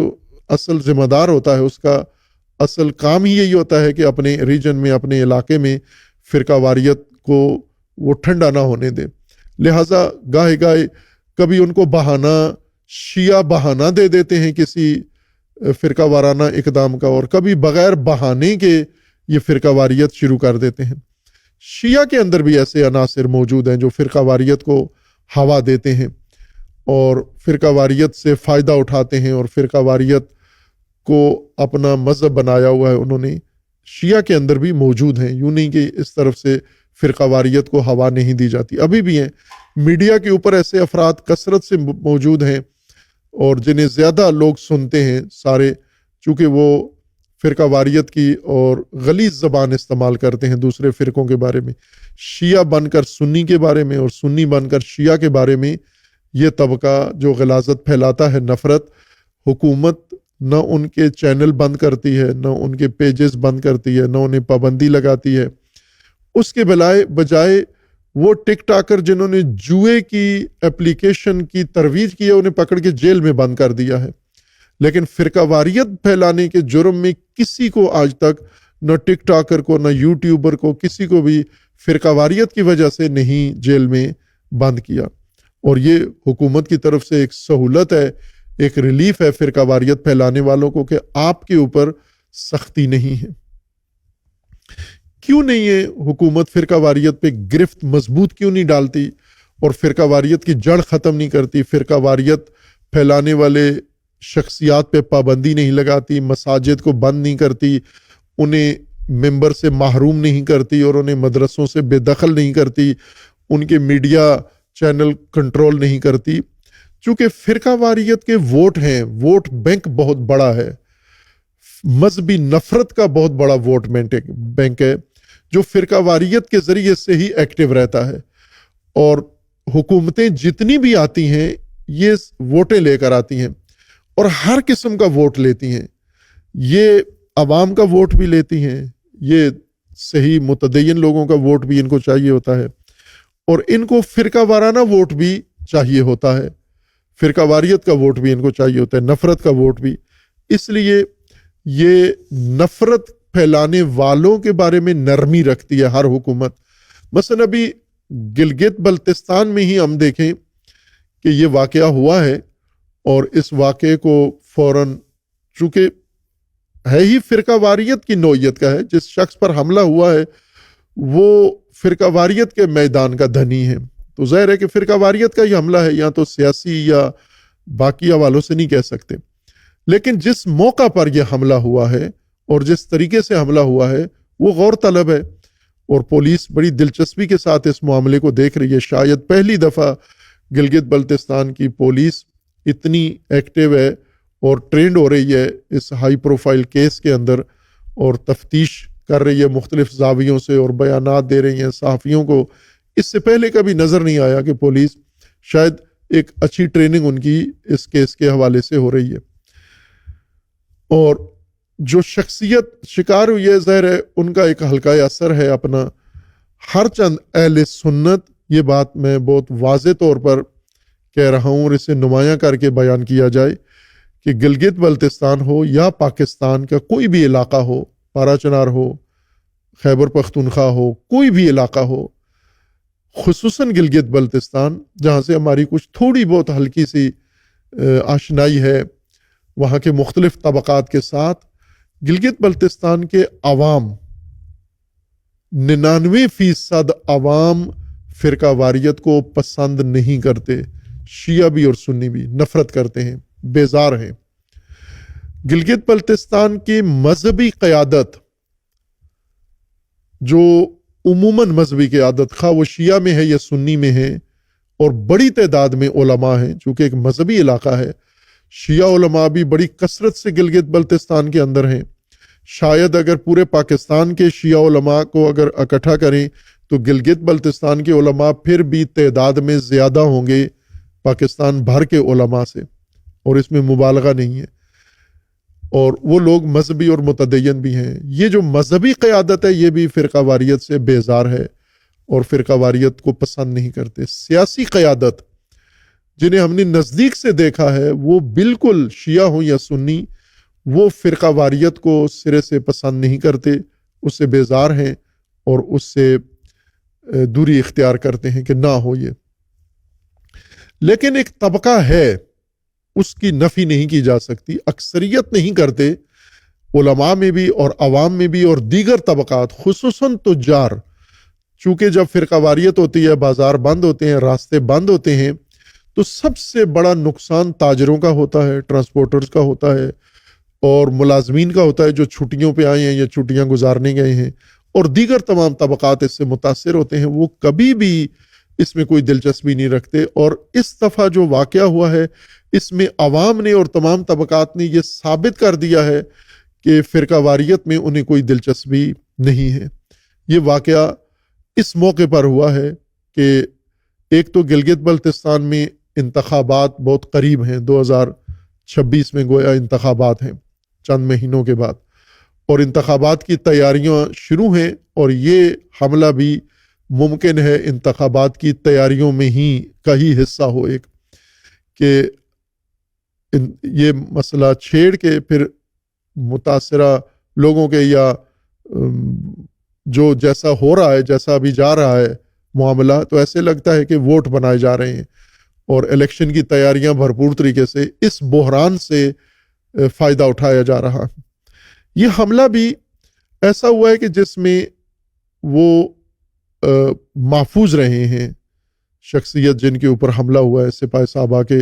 اصل ذمہ دار ہوتا ہے، اس کا اصل کام ہی یہی ہوتا ہے کہ اپنے ریجن میں، اپنے علاقے میں فرقہ واریت کو وہ ٹھنڈا نہ ہونے دے۔ لہٰذا گاہے گاہے کبھی ان کو بہانہ شیعہ بہانہ دے دیتے ہیں کسی فرقہ وارانہ اقدام کا، اور کبھی بغیر بہانے کے یہ فرقہ واریت شروع کر دیتے ہیں۔ شیعہ کے اندر بھی ایسے عناصر موجود ہیں جو فرقہ واریت کو ہوا دیتے ہیں اور فرقہ واریت سے فائدہ اٹھاتے ہیں، اور فرقہ واریت کو اپنا مذہب بنایا ہوا ہے انہوں نے۔ شیعہ کے اندر بھی موجود ہیں، یوں نہیں کہ اس طرف سے فرقہ واریت کو ہوا نہیں دی جاتی، ابھی بھی ہیں۔ میڈیا کے اوپر ایسے افراد کثرت سے موجود ہیں، اور جنہیں زیادہ لوگ سنتے ہیں سارے، چونکہ وہ فرقہ واریت کی اور غلیظ زبان استعمال کرتے ہیں دوسرے فرقوں کے بارے میں، شیعہ بن کر سنی کے بارے میں اور سنی بن کر شیعہ کے بارے میں۔ یہ طبقہ جو غلاظت پھیلاتا ہے، نفرت، حکومت نہ ان کے چینل بند کرتی ہے، نہ ان کے پیجز بند کرتی ہے، نہ انہیں پابندی لگاتی ہے. اس کے بجائے وہ ٹک ٹاکر جنہوں نے جوئے کی اپلیکیشن کی ترویج کی ہے انہیں پکڑ کے جیل میں بند کر دیا ہے. لیکن فرقہ واریت پھیلانے کے جرم میں کسی کو آج تک، نہ ٹک ٹاکر کو، نہ یوٹیوبر کو، کسی کو بھی فرقہ واریت کی وجہ سے نہیں جیل میں بند کیا. اور یہ حکومت کی طرف سے ایک سہولت ہے، ایک ریلیف ہے فرقہ واریت پھیلانے والوں کو کہ آپ کے اوپر سختی نہیں ہے. کیوں نہیں ہے حکومت فرقہ واریت پہ گرفت مضبوط کیوں نہیں ڈالتی اور فرقہ واریت کی جڑ ختم نہیں کرتی؟ فرقہ واریت پھیلانے والے شخصیات پہ پابندی نہیں لگاتی، مساجد کو بند نہیں کرتی، انہیں ممبر سے محروم نہیں کرتی اور انہیں مدرسوں سے بے دخل نہیں کرتی، ان کے میڈیا چینل کنٹرول نہیں کرتی. چونکہ فرقہ واریت کے ووٹ ہیں، ووٹ بینک بہت بڑا ہے، مذہبی نفرت کا بہت بڑا ووٹ بینک ہے جو فرقہ واریت کے ذریعے سے ہی ایکٹیو رہتا ہے. اور حکومتیں جتنی بھی آتی ہیں یہ ووٹیں لے کر آتی ہیں اور ہر قسم کا ووٹ لیتی ہیں. یہ عوام کا ووٹ بھی لیتی ہیں، یہ صحیح متدین لوگوں کا ووٹ بھی ان کو چاہیے ہوتا ہے، اور ان کو فرقہ وارانہ ووٹ بھی چاہیے ہوتا ہے، فرقہ واریت کا ووٹ بھی ان کو چاہیے ہوتا ہے، نفرت کا ووٹ بھی. اس لیے یہ نفرت پھیلانے والوں کے بارے میں نرمی رکھتی ہے ہر حکومت. مثلا ابھی گلگت بلتستان میں ہی ہم دیکھیں کہ یہ واقعہ ہوا ہے، اور اس واقعے کو فوراً، چونکہ ہے ہی فرقہ واریت کی نوعیت کا ہے، جس شخص پر حملہ ہوا ہے وہ فرقہ واریت کے میدان کا دھنی ہے، تو ظاہر ہے کہ فرقہ واریت کا یہ حملہ ہے، یا تو سیاسی یا باقی حوالوں سے نہیں کہہ سکتے. لیکن جس موقع پر یہ حملہ ہوا ہے اور جس طریقے سے حملہ ہوا ہے وہ غور طلب ہے، اور پولیس بڑی دلچسپی کے ساتھ اس معاملے کو دیکھ رہی ہے. شاید پہلی دفعہ گلگت بلتستان کی پولیس اتنی ایکٹیو ہے اور ٹرینڈ ہو رہی ہے اس ہائی پروفائل کیس کے اندر، اور تفتیش کر رہی ہے مختلف زاویوں سے اور بیانات دے رہی ہیں صحافیوں کو. اس سے پہلے کبھی نظر نہیں آیا کہ پولیس، شاید ایک اچھی ٹریننگ ان کی اس کیس کے حوالے سے ہو رہی ہے. اور جو شخصیت شکار ہوئی ہے ظاہر ہے ان کا ایک حلقہ اثر ہے اپنا. ہر چند اہل سنت، یہ بات میں بہت واضح طور پر کہہ رہا ہوں اور اسے نمایاں کر کے بیان کیا جائے کہ گلگت بلتستان ہو یا پاکستان کا کوئی بھی علاقہ ہو، پارا چنار ہو، خیبر پختونخوا ہو، کوئی بھی علاقہ ہو، خصوصاً گلگت بلتستان جہاں سے ہماری کچھ تھوڑی بہت ہلکی سی آشنائی ہے وہاں کے مختلف طبقات کے ساتھ، گلگت بلتستان کے عوام 99% عوام فرقہ واریت کو پسند نہیں کرتے. شیعہ بھی اور سنی بھی نفرت کرتے ہیں، بیزار ہیں. گلگت بلتستان کی مذہبی قیادت، جو عموماً مذہبی قیادت خواہ وہ شیعہ میں ہے یا سنی میں ہے، اور بڑی تعداد میں علماء ہیں چونکہ ایک مذہبی علاقہ ہے. شیعہ علماء بھی بڑی کثرت سے گلگت بلتستان کے اندر ہیں. شاید اگر پورے پاکستان کے شیعہ علماء کو اگر اکٹھا کریں تو گلگت بلتستان کے علماء پھر بھی تعداد میں زیادہ ہوں گے پاکستان بھر کے علماء سے، اور اس میں مبالغہ نہیں ہے. اور وہ لوگ مذہبی اور متدین بھی ہیں. یہ جو مذہبی قیادت ہے یہ بھی فرقہ واریت سے بیزار ہے اور فرقہ واریت کو پسند نہیں کرتے. سیاسی قیادت جنہیں ہم نے نزدیک سے دیکھا ہے وہ بالکل شیعہ ہوں یا سنی، وہ فرقہ واریت کو سرے سے پسند نہیں کرتے، اس سے بیزار ہیں اور اس سے دوری اختیار کرتے ہیں کہ نہ ہو یہ. لیکن ایک طبقہ ہے، اس کی نفی نہیں کی جا سکتی، اکثریت نہیں کرتے، علماء میں بھی اور عوام میں بھی اور دیگر طبقات، خصوصاً تجار. چونکہ جب فرقہ واریت ہوتی ہے، بازار بند ہوتے ہیں، راستے بند ہوتے ہیں، تو سب سے بڑا نقصان تاجروں کا ہوتا ہے، ٹرانسپورٹرز کا ہوتا ہے اور ملازمین کا ہوتا ہے جو چھٹیوں پہ آئے ہیں یا چھٹیاں گزارنے گئے ہیں، اور دیگر تمام طبقات اس سے متاثر ہوتے ہیں. وہ کبھی بھی اس میں کوئی دلچسپی نہیں رکھتے. اور اس دفعہ جو واقعہ ہوا ہے اس میں عوام نے اور تمام طبقات نے یہ ثابت کر دیا ہے کہ فرقہ واریت میں انہیں کوئی دلچسپی نہیں ہے. یہ واقعہ اس موقع پر ہوا ہے کہ ایک تو گلگت بلتستان میں انتخابات بہت قریب ہیں، 26 میں گویا انتخابات ہیں چند مہینوں کے بعد، اور انتخابات کی تیاریاں شروع ہیں، اور یہ حملہ بھی ممکن ہے انتخابات کی تیاریوں میں ہی کا ہی حصہ ہو، ایک کہ یہ مسئلہ چھیڑ کے پھر متاثرہ لوگوں کے یا جو جیسا ہو رہا ہے، جیسا ابھی جا رہا ہے معاملہ، تو ایسے لگتا ہے کہ ووٹ بنائے جا رہے ہیں اور الیکشن کی تیاریاں بھرپور طریقے سے اس بحران سے فائدہ اٹھایا جا رہا ہے۔ یہ حملہ بھی ایسا ہوا ہے کہ جس میں وہ محفوظ رہے ہیں شخصیت جن کے اوپر حملہ ہوا ہے، سپاہی صاحبہ کے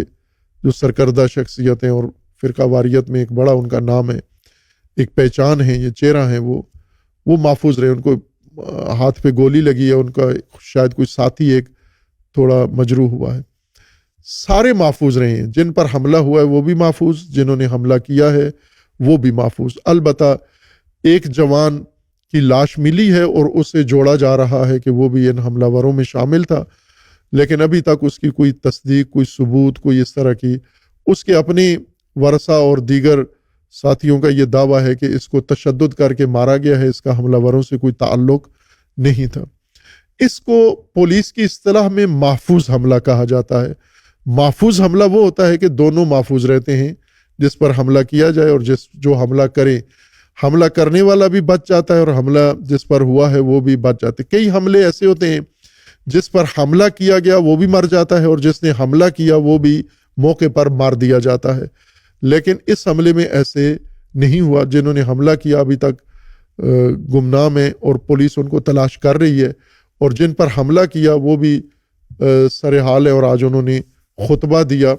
جو سرکردہ شخصیت ہیں اور فرقہ واریت میں ایک بڑا ان کا نام ہے، ایک پہچان ہے، یہ چہرہ ہیں، وہ محفوظ رہے۔ ان کو ہاتھ پہ گولی لگی ہے، ان کا شاید کوئی ساتھی ایک تھوڑا مجروح ہوا ہے، سارے محفوظ رہے ہیں۔ جن پر حملہ ہوا ہے وہ بھی محفوظ، جنہوں نے حملہ کیا ہے وہ بھی محفوظ۔ البتہ ایک جوان کی لاش ملی ہے اور اسے جوڑا جا رہا ہے کہ وہ بھی ان حملہ وروں میں شامل تھا، لیکن ابھی تک اس کی کوئی تصدیق، کوئی ثبوت، کوئی اس طرح کی، اس کے اپنے ورثہ اور دیگر ساتھیوں کا یہ دعویٰ ہے کہ اس کو تشدد کر کے مارا گیا ہے، اس کا حملہ وروں سے کوئی تعلق نہیں تھا۔ اس کو پولیس کی اصطلاح میں محفوظ حملہ کہا جاتا ہے۔ محفوظ حملہ وہ ہوتا ہے کہ دونوں محفوظ رہتے ہیں، جس پر حملہ کیا جائے اور جو حملہ کرے، حملہ کرنے والا بھی بچ جاتا ہے اور حملہ جس پر ہوا ہے وہ بھی بچ جاتے۔ کئی حملے ایسے ہوتے ہیں جس پر حملہ کیا گیا وہ بھی مر جاتا ہے اور جس نے حملہ کیا وہ بھی موقع پر مار دیا جاتا ہے، لیکن اس حملے میں ایسے نہیں ہوا۔ جنہوں نے حملہ کیا ابھی تک گمنام ہیں اور پولیس ان کو تلاش کر رہی ہے، اور جن پر حملہ کیا وہ بھی سرحال ہے اور آج انہوں نے خطبہ دیا۔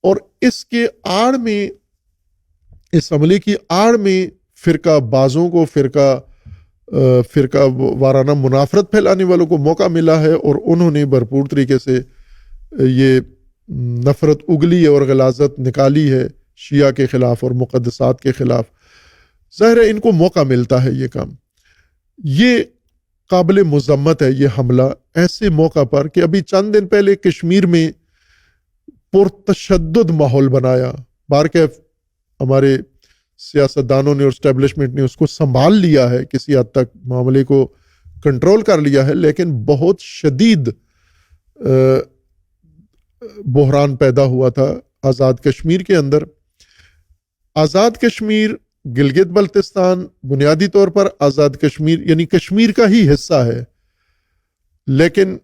اور اس کے آڑ میں، اس حملے کی آڑ میں فرقہ بازوں کو، فرقہ وارانہ منافرت پھیلانے والوں کو موقع ملا ہے، اور انہوں نے بھرپور طریقے سے یہ نفرت اگلی ہے اور غلاظت نکالی ہے شیعہ کے خلاف اور مقدسات کے خلاف۔ ظاہر ہے ان کو موقع ملتا ہے یہ کام، یہ قابل مذمت ہے یہ حملہ ایسے موقع پر کہ ابھی چند دن پہلے کشمیر میں پرتشدد ماحول بنایا۔ بارکیف ہمارے سیاستدانوں نے اور اسٹیبلشمنٹ نے اس کو سنبھال لیا ہے، کسی حد تک معاملے کو کنٹرول کر لیا ہے، لیکن بہت شدید بحران پیدا ہوا تھا آزاد کشمیر کے اندر۔ آزاد کشمیر، گلگت بلتستان بنیادی طور پر آزاد کشمیر یعنی کشمیر کا ہی حصہ ہے، لیکن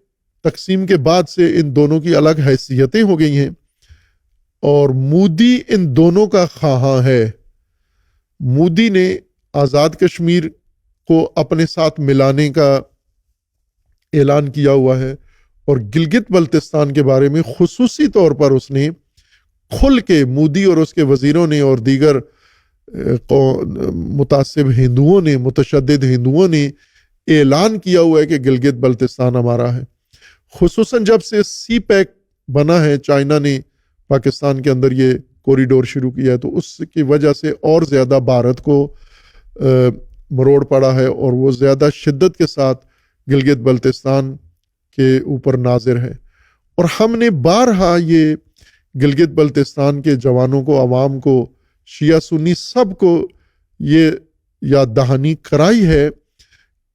تقسیم کے بعد سے ان دونوں کی الگ حیثیتیں ہو گئی ہیں، اور مودی ان دونوں کا خواہاں ہے۔ مودی نے آزاد کشمیر کو اپنے ساتھ ملانے کا اعلان کیا ہوا ہے، اور گلگت بلتستان کے بارے میں خصوصی طور پر اس نے کھل کے، مودی اور اس کے وزیروں نے اور دیگر متعصب ہندوؤں نے، متشدد ہندوؤں نے اعلان کیا ہوا ہے کہ گلگت بلتستان ہمارا ہے۔ خصوصاً جب سے سی پیک بنا ہے، چائنا نے پاکستان کے اندر یہ کوریڈور شروع کیا ہے، تو اس کی وجہ سے اور زیادہ بھارت کو مروڑ پڑا ہے، اور وہ زیادہ شدت کے ساتھ گلگت بلتستان کے اوپر ناظر ہے۔ اور ہم نے بارہا یہ گلگت بلتستان کے جوانوں کو، عوام کو، شیعہ سنی سب کو یہ یاد دہانی کرائی ہے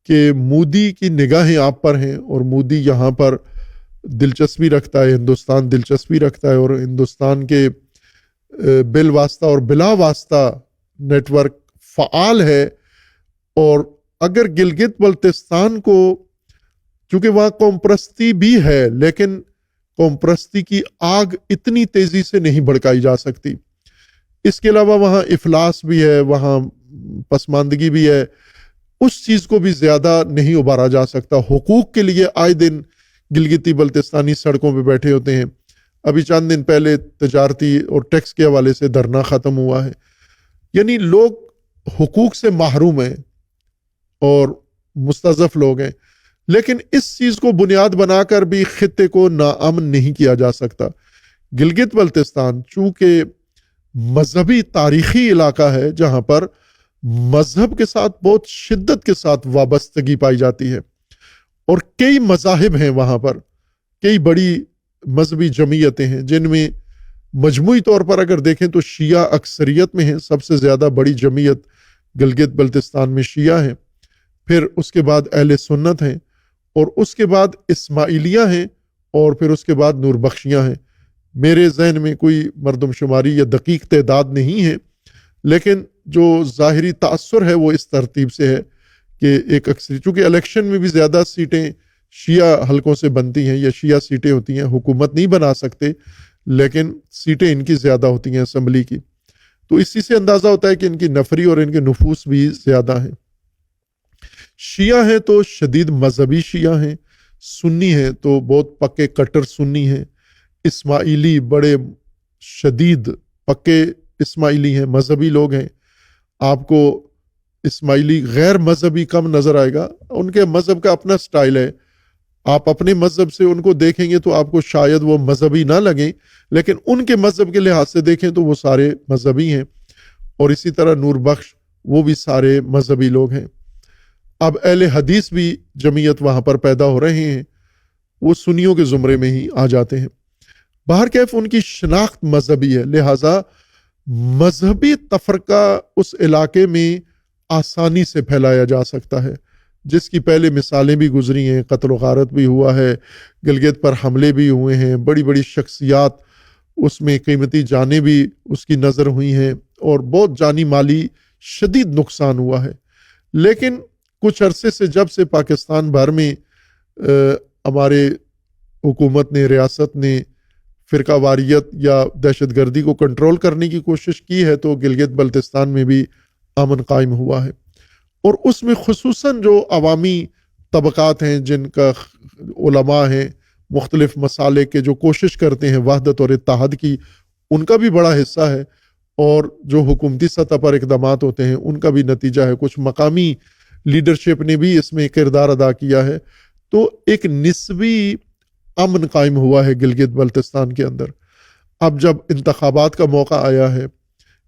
کہ مودی کی نگاہیں آپ پر ہیں، اور مودی یہاں پر دلچسپی رکھتا ہے، ہندوستان دلچسپی رکھتا ہے، اور ہندوستان کے بالواسطہ اور بلا واسطہ نیٹ ورک فعال ہے۔ اور اگر گلگت بلتستان کو، چونکہ وہاں قوم پرستی بھی ہے، لیکن قوم پرستی کی آگ اتنی تیزی سے نہیں بھڑکائی جا سکتی۔ اس کے علاوہ وہاں افلاس بھی ہے، وہاں پسماندگی بھی ہے، اس چیز کو بھی زیادہ نہیں ابھارا جا سکتا۔ حقوق کے لیے آئے دن گلگتی بلتستانی سڑکوں پہ بیٹھے ہوتے ہیں۔ ابھی چند دن پہلے تجارتی اور ٹیکس کے حوالے سے دھرنا ختم ہوا ہے۔ یعنی لوگ حقوق سے محروم ہیں اور مستضعف لوگ ہیں، لیکن اس چیز کو بنیاد بنا کر بھی خطے کو ناامن نہیں کیا جا سکتا۔ گلگت بلتستان چونکہ مذہبی تاریخی علاقہ ہے، جہاں پر مذہب کے ساتھ بہت شدت کے ساتھ وابستگی پائی جاتی ہے، اور کئی مذاہب ہیں وہاں پر، کئی بڑی مذہبی جمعیتیں ہیں، جن میں مجموعی طور پر اگر دیکھیں تو شیعہ اکثریت میں ہیں، سب سے زیادہ بڑی جمعیت گلگت بلتستان میں شیعہ ہیں، پھر اس کے بعد اہل سنت ہیں، اور اس کے بعد اسماعیلیہ ہیں، اور پھر اس کے بعد نور بخشیاں ہیں۔ میرے ذہن میں کوئی مردم شماری یا دقیق تعداد نہیں ہے، لیکن جو ظاہری تأثر ہے وہ اس ترتیب سے ہے کہ ایک اکثری، چونکہ الیکشن میں بھی زیادہ سیٹیں شیعہ حلقوں سے بنتی ہیں یا شیعہ سیٹیں ہوتی ہیں، حکومت نہیں بنا سکتے لیکن سیٹیں ان کی زیادہ ہوتی ہیں اسمبلی کی، تو اسی سے اندازہ ہوتا ہے کہ ان کی نفری اور ان کے نفوس بھی زیادہ ہیں۔ شیعہ ہیں تو شدید مذہبی شیعہ ہیں، سنی ہیں تو بہت پکے کٹر سنی ہیں، اسماعیلی بڑے شدید پکے اسماعیلی ہیں، مذہبی لوگ ہیں۔ آپ کو اسماعیلی غیر مذہبی کم نظر آئے گا، ان کے مذہب کا اپنا سٹائل ہے، آپ اپنے مذہب سے ان کو دیکھیں گے تو آپ کو شاید وہ مذہبی نہ لگیں، لیکن ان کے مذہب کے لحاظ سے دیکھیں تو وہ سارے مذہبی ہیں، اور اسی طرح نور بخش وہ بھی سارے مذہبی لوگ ہیں۔ اب اہل حدیث بھی جمعیت وہاں پر پیدا ہو رہے ہیں، وہ سنیوں کے زمرے میں ہی آ جاتے ہیں۔ بہرکیف ان کی شناخت مذہبی ہے، لہٰذا مذہبی تفرقہ اس علاقے میں آسانی سے پھیلایا جا سکتا ہے، جس کی پہلے مثالیں بھی گزری ہیں، قتل و غارت بھی ہوا ہے، گلگت پر حملے بھی ہوئے ہیں، بڑی بڑی شخصیات اس میں قیمتی جانیں بھی اس کی نظر ہوئی ہیں، اور بہت جانی مالی شدید نقصان ہوا ہے۔ لیکن کچھ عرصے سے جب سے پاکستان بھر میں ہمارے حکومت نے، ریاست نے فرقہ واریت یا دہشت گردی کو کنٹرول کرنے کی کوشش کی ہے، تو گلگت بلتستان میں بھی امن قائم ہوا ہے، اور اس میں خصوصاً جو عوامی طبقات ہیں، جن کا علماء ہیں، مختلف مسالے کے جو کوشش کرتے ہیں وحدت اور اتحاد کی، ان کا بھی بڑا حصہ ہے، اور جو حکومتی سطح پر اقدامات ہوتے ہیں ان کا بھی نتیجہ ہے، کچھ مقامی لیڈرشپ نے بھی اس میں کردار ادا کیا ہے، تو ایک نسبی امن قائم ہوا ہے گلگت بلتستان کے اندر۔ اب جب انتخابات کا موقع آیا ہے،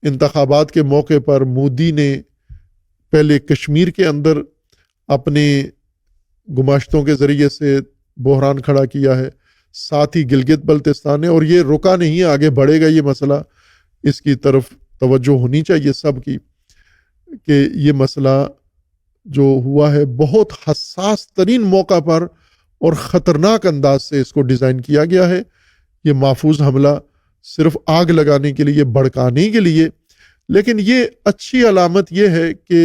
انتخابات کے موقع پر مودی نے پہلے کشمیر کے اندر اپنے گماشتوں کے ذریعے سے بحران کھڑا کیا ہے، ساتھ ہی گلگت بلتستان ہے، اور یہ رکا نہیں، آگے بڑھے گا یہ مسئلہ، اس کی طرف توجہ ہونی چاہیے سب کی، کہ یہ مسئلہ جو ہوا ہے بہت حساس ترین موقع پر اور خطرناک انداز سے اس کو ڈیزائن کیا گیا ہے۔ یہ محفوظ حملہ صرف آگ لگانے کے لیے، بھڑکانے کے لیے، لیکن یہ اچھی علامت یہ ہے کہ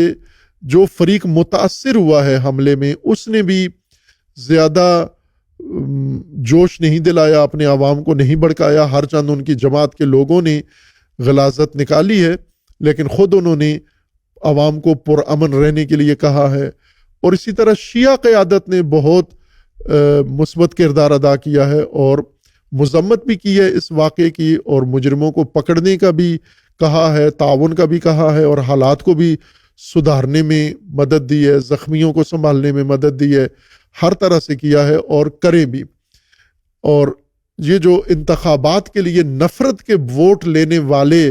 جو فریق متاثر ہوا ہے حملے میں، اس نے بھی زیادہ جوش نہیں دلایا، اپنے عوام کو نہیں بھڑکایا، ہر چند ان کی جماعت کے لوگوں نے غلاظت نکالی ہے، لیکن خود انہوں نے عوام کو پرامن رہنے کے لیے کہا ہے۔ اور اسی طرح شیعہ قیادت نے بہت مثبت کردار ادا کیا ہے، اور مذمت بھی کی ہے اس واقعے کی، اور مجرموں کو پکڑنے کا بھی کہا ہے، تعاون کا بھی کہا ہے، اور حالات کو بھی سدھارنے میں مدد دی ہے، زخمیوں کو سنبھالنے میں مدد دی ہے، ہر طرح سے کیا ہے اور کریں بھی۔ اور یہ جو انتخابات کے لیے نفرت کے ووٹ لینے والے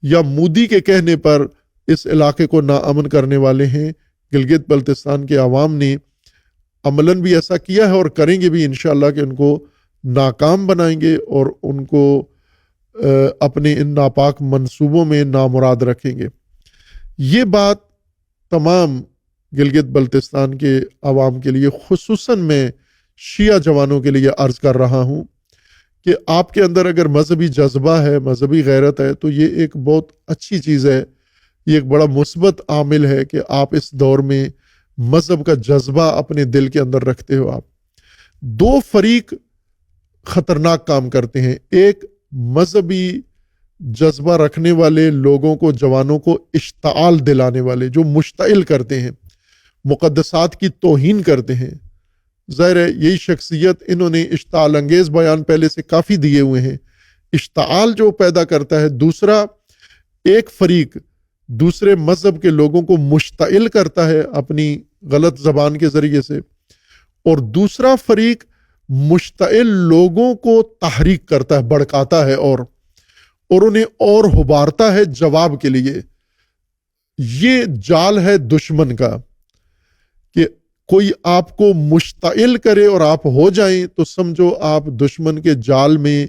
یا مودی کے کہنے پر اس علاقے کو ناامن کرنے والے ہیں، گلگت بلتستان کے عوام نے عملاً بھی ایسا کیا ہے اور کریں گے بھی انشاءاللہ، کہ ان کو ناکام بنائیں گے اور ان کو اپنے ان ناپاک منصوبوں میں نامراد رکھیں گے۔ یہ بات تمام گلگت بلتستان کے عوام کے لیے، خصوصاً میں شیعہ جوانوں کے لیے عرض کر رہا ہوں کہ آپ کے اندر اگر مذہبی جذبہ ہے، مذہبی غیرت ہے، تو یہ ایک بہت اچھی چیز ہے، یہ ایک بڑا مثبت عامل ہے کہ آپ اس دور میں مذہب کا جذبہ اپنے دل کے اندر رکھتے ہو۔ آپ دو فریق خطرناک کام کرتے ہیں، ایک مذہبی جذبہ رکھنے والے لوگوں کو، جوانوں کو اشتعال دلانے والے، جو مشتعل کرتے ہیں، مقدسات کی توہین کرتے ہیں۔ ظاہر ہے یہی شخصیت، انہوں نے اشتعال انگیز بیان پہلے سے کافی دیے ہوئے ہیں، اشتعال جو پیدا کرتا ہے۔ دوسرا، ایک فریق دوسرے مذہب کے لوگوں کو مشتعل کرتا ہے اپنی غلط زبان کے ذریعے سے، اور دوسرا فریق مشتعل لوگوں کو تحریک کرتا ہے، بھڑکاتا ہے اور انہیں اور ہبارتا ہے جواب کے لیے۔ یہ جال ہے دشمن کا کہ کوئی آپ کو مشتعل کرے اور آپ ہو جائیں تو سمجھو آپ دشمن کے جال میں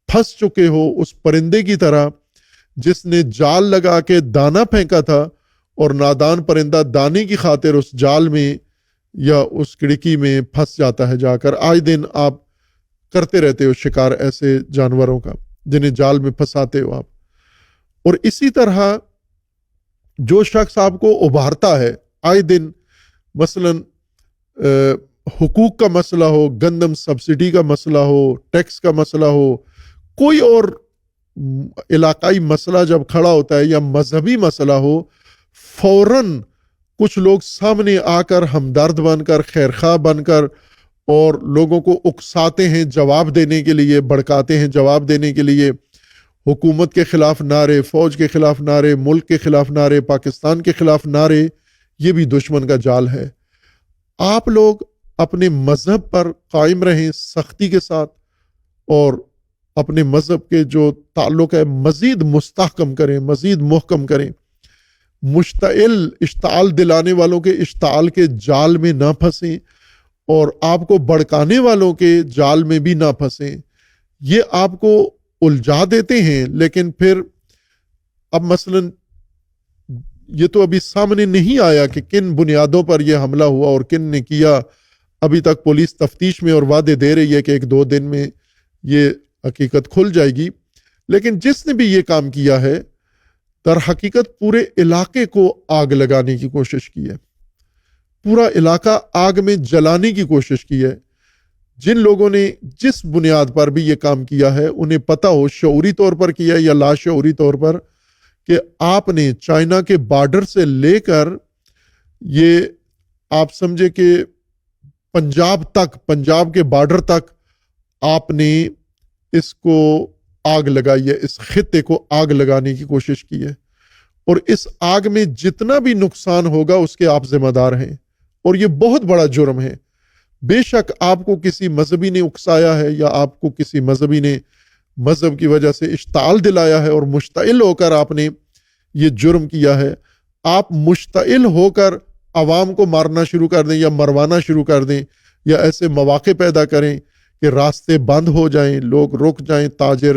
پھنس چکے ہو اس پرندے کی طرح جس نے جال لگا کے دانا پھینکا تھا اور نادان پرندہ دانے کی خاطر اس جال میں یا اس کھڑکی میں پھنس جاتا ہے جا کر. آئے دن آپ کرتے رہتے ہو شکار ایسے جانوروں کا جنہیں جال میں پھنساتے ہو آپ. اور اسی طرح جو شخص آپ کو ابھارتا ہے آئے دن، مثلا حقوق کا مسئلہ ہو، گندم سبسڈی کا مسئلہ ہو، ٹیکس کا مسئلہ ہو، کوئی اور علاقائی مسئلہ جب کھڑا ہوتا ہے یا مذہبی مسئلہ ہو، فوراً کچھ لوگ سامنے آ کر ہمدرد بن کر، خیرخواہ بن کر، اور لوگوں کو اکساتے ہیں جواب دینے کے لیے، بھڑکاتے ہیں جواب دینے کے لیے. حکومت کے خلاف نعرے، فوج کے خلاف نعرے، ملک کے خلاف نعرے، پاکستان کے خلاف نعرے، یہ بھی دشمن کا جال ہے. آپ لوگ اپنے مذہب پر قائم رہیں سختی کے ساتھ، اور اپنے مذہب کے جو تعلق ہے مزید مستحکم کریں، مزید محکم کریں. اشتعال دلانے والوں کے اشتعال کے جال میں نہ پھنسیں، اور آپ کو بھڑکانے والوں کے جال میں بھی نہ پھنسیں. یہ آپ کو الجھا دیتے ہیں، لیکن پھر اب مثلا یہ تو ابھی سامنے نہیں آیا کہ کن بنیادوں پر یہ حملہ ہوا اور کن نے کیا. ابھی تک پولیس تفتیش میں اور وعدے دے رہی ہے کہ 1-2 دن میں یہ حقیقت کھل جائے گی. لیکن جس نے بھی یہ کام کیا ہے در حقیقت پورے علاقے کو آگ لگانے کی کوشش کی ہے، پورا علاقہ آگ میں جلانے کی کوشش کی ہے. جن لوگوں نے جس بنیاد پر بھی یہ کام کیا ہے انہیں پتہ ہو شعوری طور پر کیا یا لاشعوری طور پر کہ آپ نے چائنا کے بارڈر سے لے کر یہ آپ سمجھے کہ پنجاب کے بارڈر تک آپ نے اس کو آگ لگائی ہے، اس خطے کو آگ لگانے کی کوشش کی ہے. اور اس آگ میں جتنا بھی نقصان ہوگا اس کے آپ ذمہ دار ہیں، اور یہ بہت بڑا جرم ہے. بے شک آپ کو کسی مذہبی نے اکسایا ہے، یا آپ کو کسی مذہبی نے مذہب کی وجہ سے اشتعال دلایا ہے اور مشتعل ہو کر آپ نے یہ جرم کیا ہے. آپ مشتعل ہو کر عوام کو مارنا شروع کر دیں یا مروانا شروع کر دیں، یا ایسے مواقع پیدا کریں کہ راستے بند ہو جائیں، لوگ رک جائیں، تاجر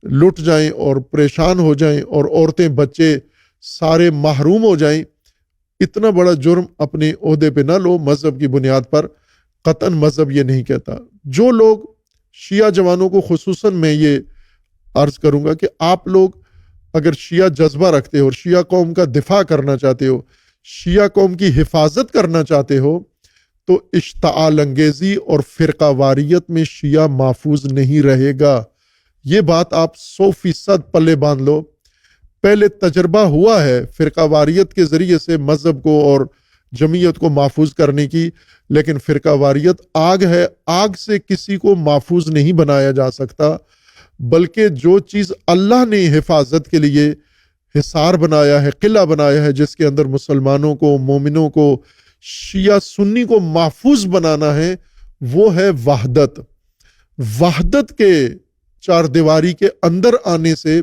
لٹ جائیں اور پریشان ہو جائیں، اور عورتیں بچے سارے محروم ہو جائیں. اتنا بڑا جرم اپنے عہدے پہ نہ لو مذہب کی بنیاد پر. قطعاً مذہب یہ نہیں کہتا. جو لوگ شیعہ جوانوں کو خصوصاً میں یہ عرض کروں گا کہ آپ لوگ اگر شیعہ جذبہ رکھتے ہو اور شیعہ قوم کا دفاع کرنا چاہتے ہو، شیعہ قوم کی حفاظت کرنا چاہتے ہو، تو اشتعال انگیزی اور فرقہ واریت میں شیعہ محفوظ نہیں رہے گا. یہ بات آپ 100% پلے باندھ لو. پہلے تجربہ ہوا ہے فرقہ واریت کے ذریعے سے مذہب کو اور جمعیت کو محفوظ کرنے کی، لیکن فرقہ واریت آگ ہے، آگ سے کسی کو محفوظ نہیں بنایا جا سکتا. بلکہ جو چیز اللہ نے حفاظت کے لیے حصار بنایا ہے، قلعہ بنایا ہے، جس کے اندر مسلمانوں کو، مومنوں کو، شیعہ سنی کو محفوظ بنانا ہے، وہ ہے وحدت. وحدت کے چار دیواری کے اندر آنے سے،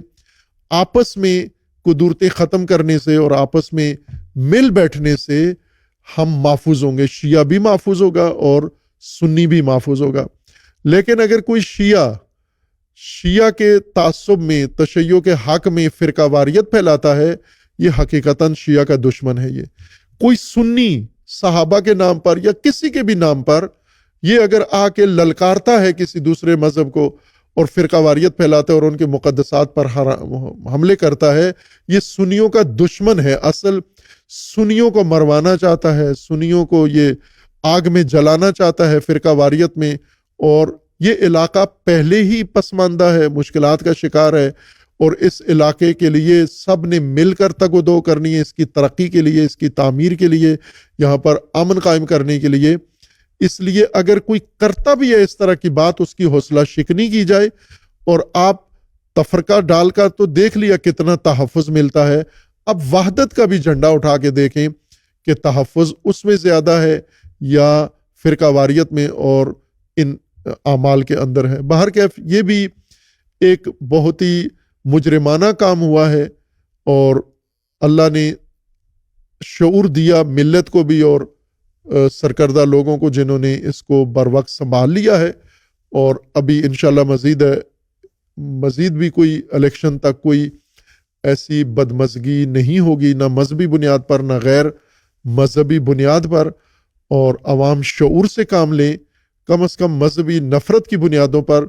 آپس میں قدورتیں ختم کرنے سے اور آپس میں مل بیٹھنے سے ہم محفوظ ہوں گے. شیعہ بھی محفوظ ہوگا اور سنی بھی محفوظ ہوگا. لیکن اگر کوئی شیعہ کے تعصب میں، تشیع کے حق میں فرقہ واریت پھیلاتا ہے، یہ حقیقتاً شیعہ کا دشمن ہے. یہ کوئی سنی صحابہ کے نام پر یا کسی کے بھی نام پر یہ اگر آ کے للکارتا ہے کسی دوسرے مذہب کو اور فرقہ واریت پھیلاتا ہے اور ان کے مقدسات پر حملے کرتا ہے، یہ سنیوں کا دشمن ہے. اصل سنیوں کو مروانا چاہتا ہے، سنیوں کو یہ آگ میں جلانا چاہتا ہے فرقہ واریت میں. اور یہ علاقہ پہلے ہی پسماندہ ہے، مشکلات کا شکار ہے، اور اس علاقے کے لیے سب نے مل کر تگ و دو کرنی ہے، اس کی ترقی کے لیے، اس کی تعمیر کے لیے، یہاں پر امن قائم کرنے کے لیے. اس لیے اگر کوئی کرتا بھی ہے اس طرح کی بات، اس کی حوصلہ شکنی کی جائے. اور آپ تفرقہ ڈال کر تو دیکھ لیا کتنا تحفظ ملتا ہے. اب وحدت کا بھی جھنڈا اٹھا کے دیکھیں کہ تحفظ اس میں زیادہ ہے یا فرقہ واریت میں اور ان اعمال کے اندر ہے. بہرکیف یہ بھی ایک بہت ہی مجرمانہ کام ہوا ہے، اور اللہ نے شعور دیا ملت کو بھی اور سرکردہ لوگوں کو جنہوں نے اس کو بر وقت سنبھال لیا ہے. اور ابھی انشاءاللہ مزید ہے مزید بھی کوئی الیکشن تک کوئی ایسی بدمزگی نہیں ہوگی، نہ مذہبی بنیاد پر نہ غیر مذہبی بنیاد پر، اور عوام شعور سے کام لیں، کم از کم مذہبی نفرت کی بنیادوں پر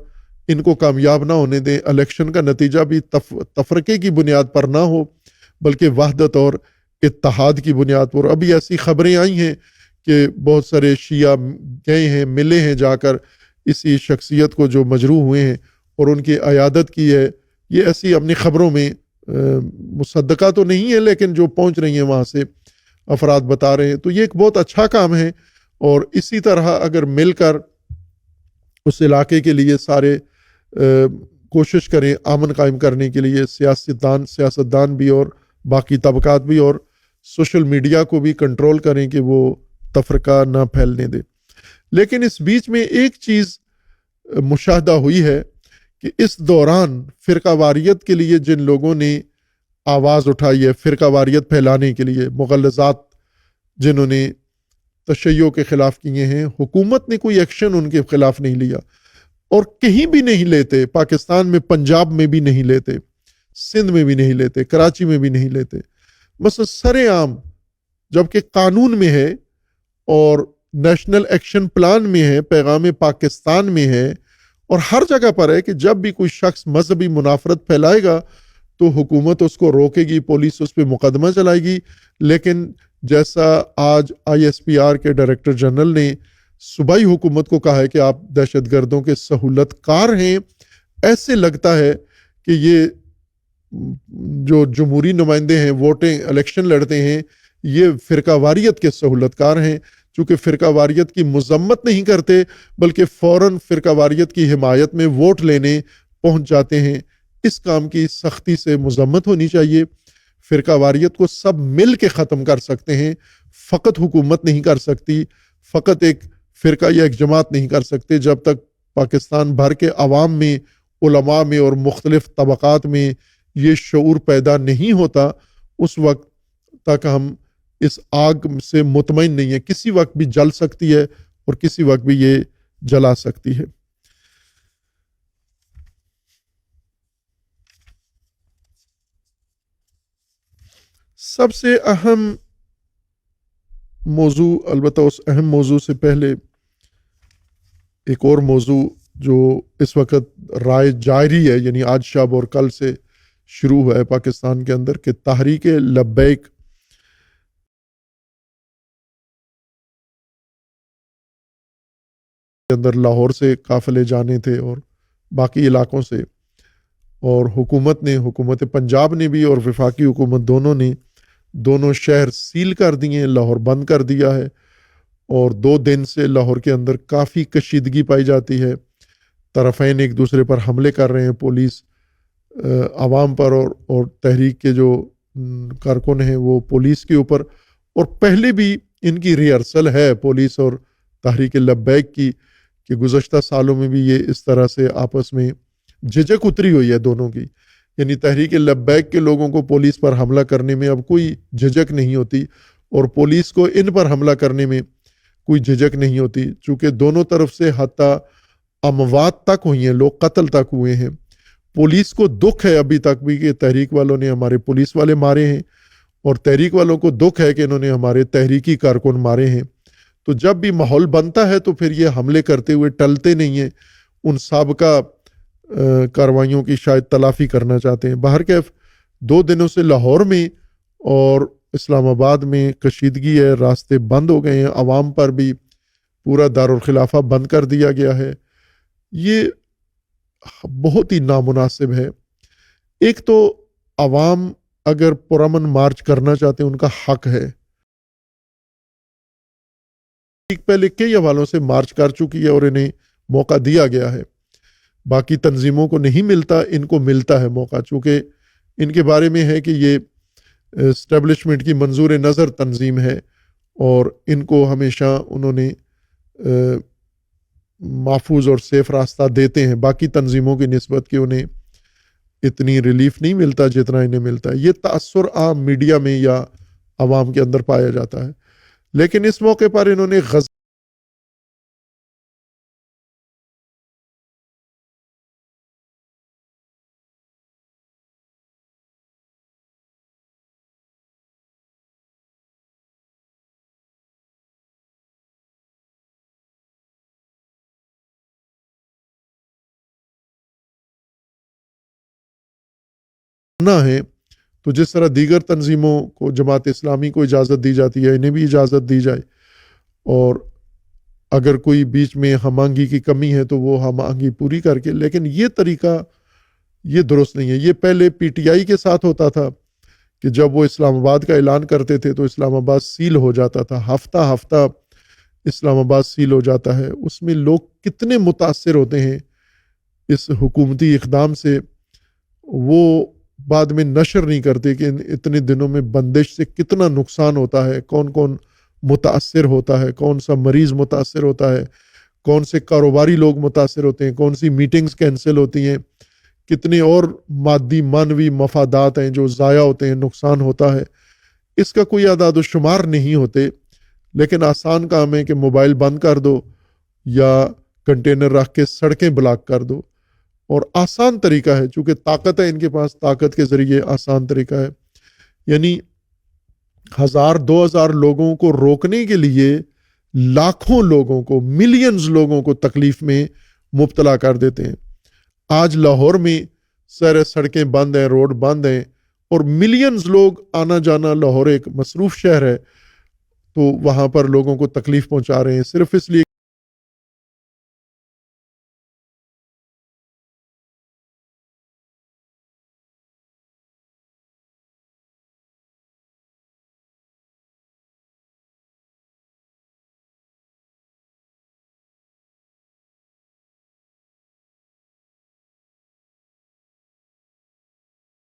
ان کو کامیاب نہ ہونے دیں۔ الیکشن کا نتیجہ بھی تفرقے کی بنیاد پر نہ ہو بلکہ وحدت اور اتحاد کی بنیاد پر۔ ابھی ایسی خبریں آئی ہیں کہ بہت سارے شیعہ گئے ہیں، ملے ہیں جا کر اسی شخصیت کو جو مجروح ہوئے ہیں اور ان کی عیادت کی ہے۔ یہ ایسی اپنی خبروں میں مصدقہ تو نہیں ہے لیکن جو پہنچ رہی ہیں وہاں سے افراد بتا رہے ہیں، تو یہ ایک بہت اچھا کام ہے۔ اور اسی طرح اگر مل کر اس علاقے کے لیے سارے کوشش کریں امن قائم کرنے کے لیے، سیاستدان بھی اور باقی طبقات بھی، اور سوشل میڈیا کو بھی کنٹرول کریں کہ وہ تفرقہ نہ پھیلنے دے۔ لیکن اس بیچ میں ایک چیز مشاہدہ ہوئی ہے کہ اس دوران فرقہ واریت کے لیے جن لوگوں نے آواز اٹھائی ہے، فرقہ واریت پھیلانے کے لیے، مغلظات جنہوں نے تشیع کے خلاف کیے ہیں، حکومت نے کوئی ایکشن ان کے خلاف نہیں لیا اور کہیں بھی نہیں لیتے۔ پاکستان میں پنجاب میں بھی نہیں لیتے، سندھ میں بھی نہیں لیتے، کراچی میں بھی نہیں لیتے، بس سر عام جبکہ قانون میں ہے اور نیشنل ایکشن پلان میں ہے، پیغام پاکستان میں ہے اور ہر جگہ پر ہے کہ جب بھی کوئی شخص مذہبی منافرت پھیلائے گا تو حکومت اس کو روکے گی، پولیس اس پہ مقدمہ چلائے گی۔ لیکن جیسا آج ISPR کے ڈائریکٹر جنرل نے صوبائی حکومت کو کہا ہے کہ آپ دہشت گردوں کے سہولت کار ہیں، ایسے لگتا ہے کہ یہ جو جمہوری نمائندے ہیں، ووٹیں الیکشن لڑتے ہیں، یہ فرقہ واریت کے سہولت کار ہیں، چونکہ فرقہ واریت کی مذمت نہیں کرتے بلکہ فوراً فرقہ واریت کی حمایت میں ووٹ لینے پہنچ جاتے ہیں۔ اس کام کی سختی سے مذمت ہونی چاہیے۔ فرقہ واریت کو سب مل کے ختم کر سکتے ہیں، فقط حکومت نہیں کر سکتی، فقط ایک فرقہ یا ایک جماعت نہیں کر سکتے۔ جب تک پاکستان بھر کے عوام میں، علماء میں اور مختلف طبقات میں یہ شعور پیدا نہیں ہوتا، اس وقت تک ہم اس آگ سے مطمئن نہیں ہیں۔ کسی وقت بھی جل سکتی ہے اور کسی وقت بھی یہ جلا سکتی ہے۔ سب سے اہم موضوع، البتہ اس اہم موضوع سے پہلے ایک اور موضوع جو اس وقت رائے جاری ہے، یعنی آج شب اور کل سے شروع ہوا ہے پاکستان کے اندر، کہ تحریک لبیک کے اندر لاہور سے قافلے جانے تھے اور باقی علاقوں سے، اور حکومت پنجاب نے بھی اور وفاقی حکومت دونوں نے دونوں شہر سیل کر دیے، لاہور بند کر دیا ہے، اور 2 دن سے لاہور کے اندر کافی کشیدگی پائی جاتی ہے۔ طرفین ایک دوسرے پر حملے کر رہے ہیں، پولیس عوام پر اور تحریک کے جو کارکن ہیں وہ پولیس کے اوپر، اور پہلے بھی ان کی ریہرسل ہے پولیس اور تحریک لبیک کی، کہ گزشتہ سالوں میں بھی یہ اس طرح سے آپس میں جھجک اتری ہوئی ہے دونوں کی، یعنی تحریک لبیک کے لوگوں کو پولیس پر حملہ کرنے میں اب کوئی جھجک نہیں ہوتی اور پولیس کو ان پر حملہ کرنے میں کوئی جھجک نہیں ہوتی، چونکہ دونوں طرف سے حتیٰ اموات تک ہوئی ہیں، لوگ قتل تک ہوئے ہیں۔ پولیس کو دکھ ہے ابھی تک بھی کہ تحریک والوں نے ہمارے پولیس والے مارے ہیں، اور تحریک والوں کو دکھ ہے کہ انہوں نے ہمارے تحریکی کارکن مارے ہیں۔ تو جب بھی ماحول بنتا ہے تو پھر یہ حملے کرتے ہوئے ٹلتے نہیں ہیں، ان سابقہ کاروائیوں کی شاید تلافی کرنا چاہتے ہیں۔ بہرکیف 2 دنوں سے لاہور میں اور اسلام آباد میں کشیدگی ہے، راستے بند ہو گئے ہیں، عوام پر بھی پورا دارالخلافہ بند کر دیا گیا ہے۔ یہ بہت ہی نامناسب ہے۔ ایک تو عوام اگر پرامن مارچ کرنا چاہتے ہیں، ان کا حق ہے، پہلے کئی حوالوں سے مارچ کر چکی ہے اور انہیں موقع دیا گیا ہے، باقی تنظیموں کو نہیں ملتا، ان کو ملتا ہے موقع، چونکہ ان کے بارے میں ہے کہ یہ اسٹیبلشمنٹ کی منظور نظر تنظیم ہے اور ان کو ہمیشہ انہوں نے محفوظ اور سیف راستہ دیتے ہیں، باقی تنظیموں کی نسبت کہ انہیں اتنی ریلیف نہیں ملتا جتنا انہیں ملتا ہے۔ یہ تاثر عام میڈیا میں یا عوام کے اندر پایا جاتا ہے، لیکن اس موقع پر انہوں نے نہ ہے تو جس طرح دیگر تنظیموں کو جماعت اسلامی کو اجازت دی جاتی ہے انہیں بھی اجازت دی جائے، اور اگر کوئی بیچ میں ہم آہنگی کی کمی ہے تو وہ ہم آہنگی پوری کر کے، لیکن یہ طریقہ یہ درست نہیں ہے۔ یہ پہلے پی ٹی آئی کے ساتھ ہوتا تھا کہ جب وہ اسلام آباد کا اعلان کرتے تھے تو اسلام آباد سیل ہو جاتا تھا، ہفتہ ہفتہ اسلام آباد سیل ہو جاتا ہے۔ اس میں لوگ کتنے متاثر ہوتے ہیں اس حکومتی اقدام سے، وہ بعد میں نشر نہیں کرتے کہ اتنے دنوں میں بندش سے کتنا نقصان ہوتا ہے، کون کون متاثر ہوتا ہے، کون سا مریض متاثر ہوتا ہے، کون سے کاروباری لوگ متاثر ہوتے ہیں، کون سی میٹنگز کینسل ہوتی ہیں، کتنے اور مادی مانوی مفادات ہیں جو ضائع ہوتے ہیں، نقصان ہوتا ہے۔ اس کا کوئی اعداد و شمار نہیں ہوتے، لیکن آسان کام ہے کہ موبائل بند کر دو یا کنٹینر رکھ کے سڑکیں بلاک کر دو، اور آسان طریقہ ہے چونکہ طاقت ہے ان کے پاس، طاقت کے ذریعے آسان طریقہ ہے۔ یعنی 1000-2000 لوگوں کو روکنے کے لیے لاکھوں لوگوں کو، ملینز لوگوں کو تکلیف میں مبتلا کر دیتے ہیں۔ آج لاہور میں سارے سڑکیں بند ہیں، روڈ بند ہیں، اور ملینز لوگ آنا جانا، لاہور ایک مصروف شہر ہے تو وہاں پر لوگوں کو تکلیف پہنچا رہے ہیں صرف اس لیے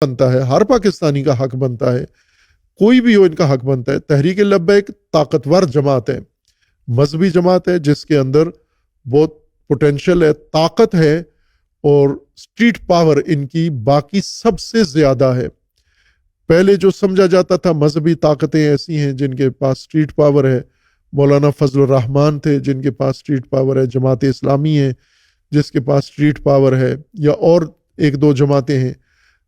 بنتا ہے، ہر پاکستانی کا حق بنتا ہے، کوئی بھی ہو ان کا حق بنتا ہے۔ تحریک لبیک طاقتور جماعت ہے، مذہبی جماعت ہے جس کے اندر بہت پوٹینشل ہے، طاقت ہے، اور سٹریٹ پاور ان کی باقی سب سے زیادہ ہے۔ پہلے جو سمجھا جاتا تھا مذہبی طاقتیں ایسی ہیں جن کے پاس سٹریٹ پاور ہے، مولانا فضل الرحمان تھے جن کے پاس سٹریٹ پاور ہے، جماعت اسلامی ہے جس کے پاس سٹریٹ پاور ہے، یا اور ایک دو جماعتیں ہیں،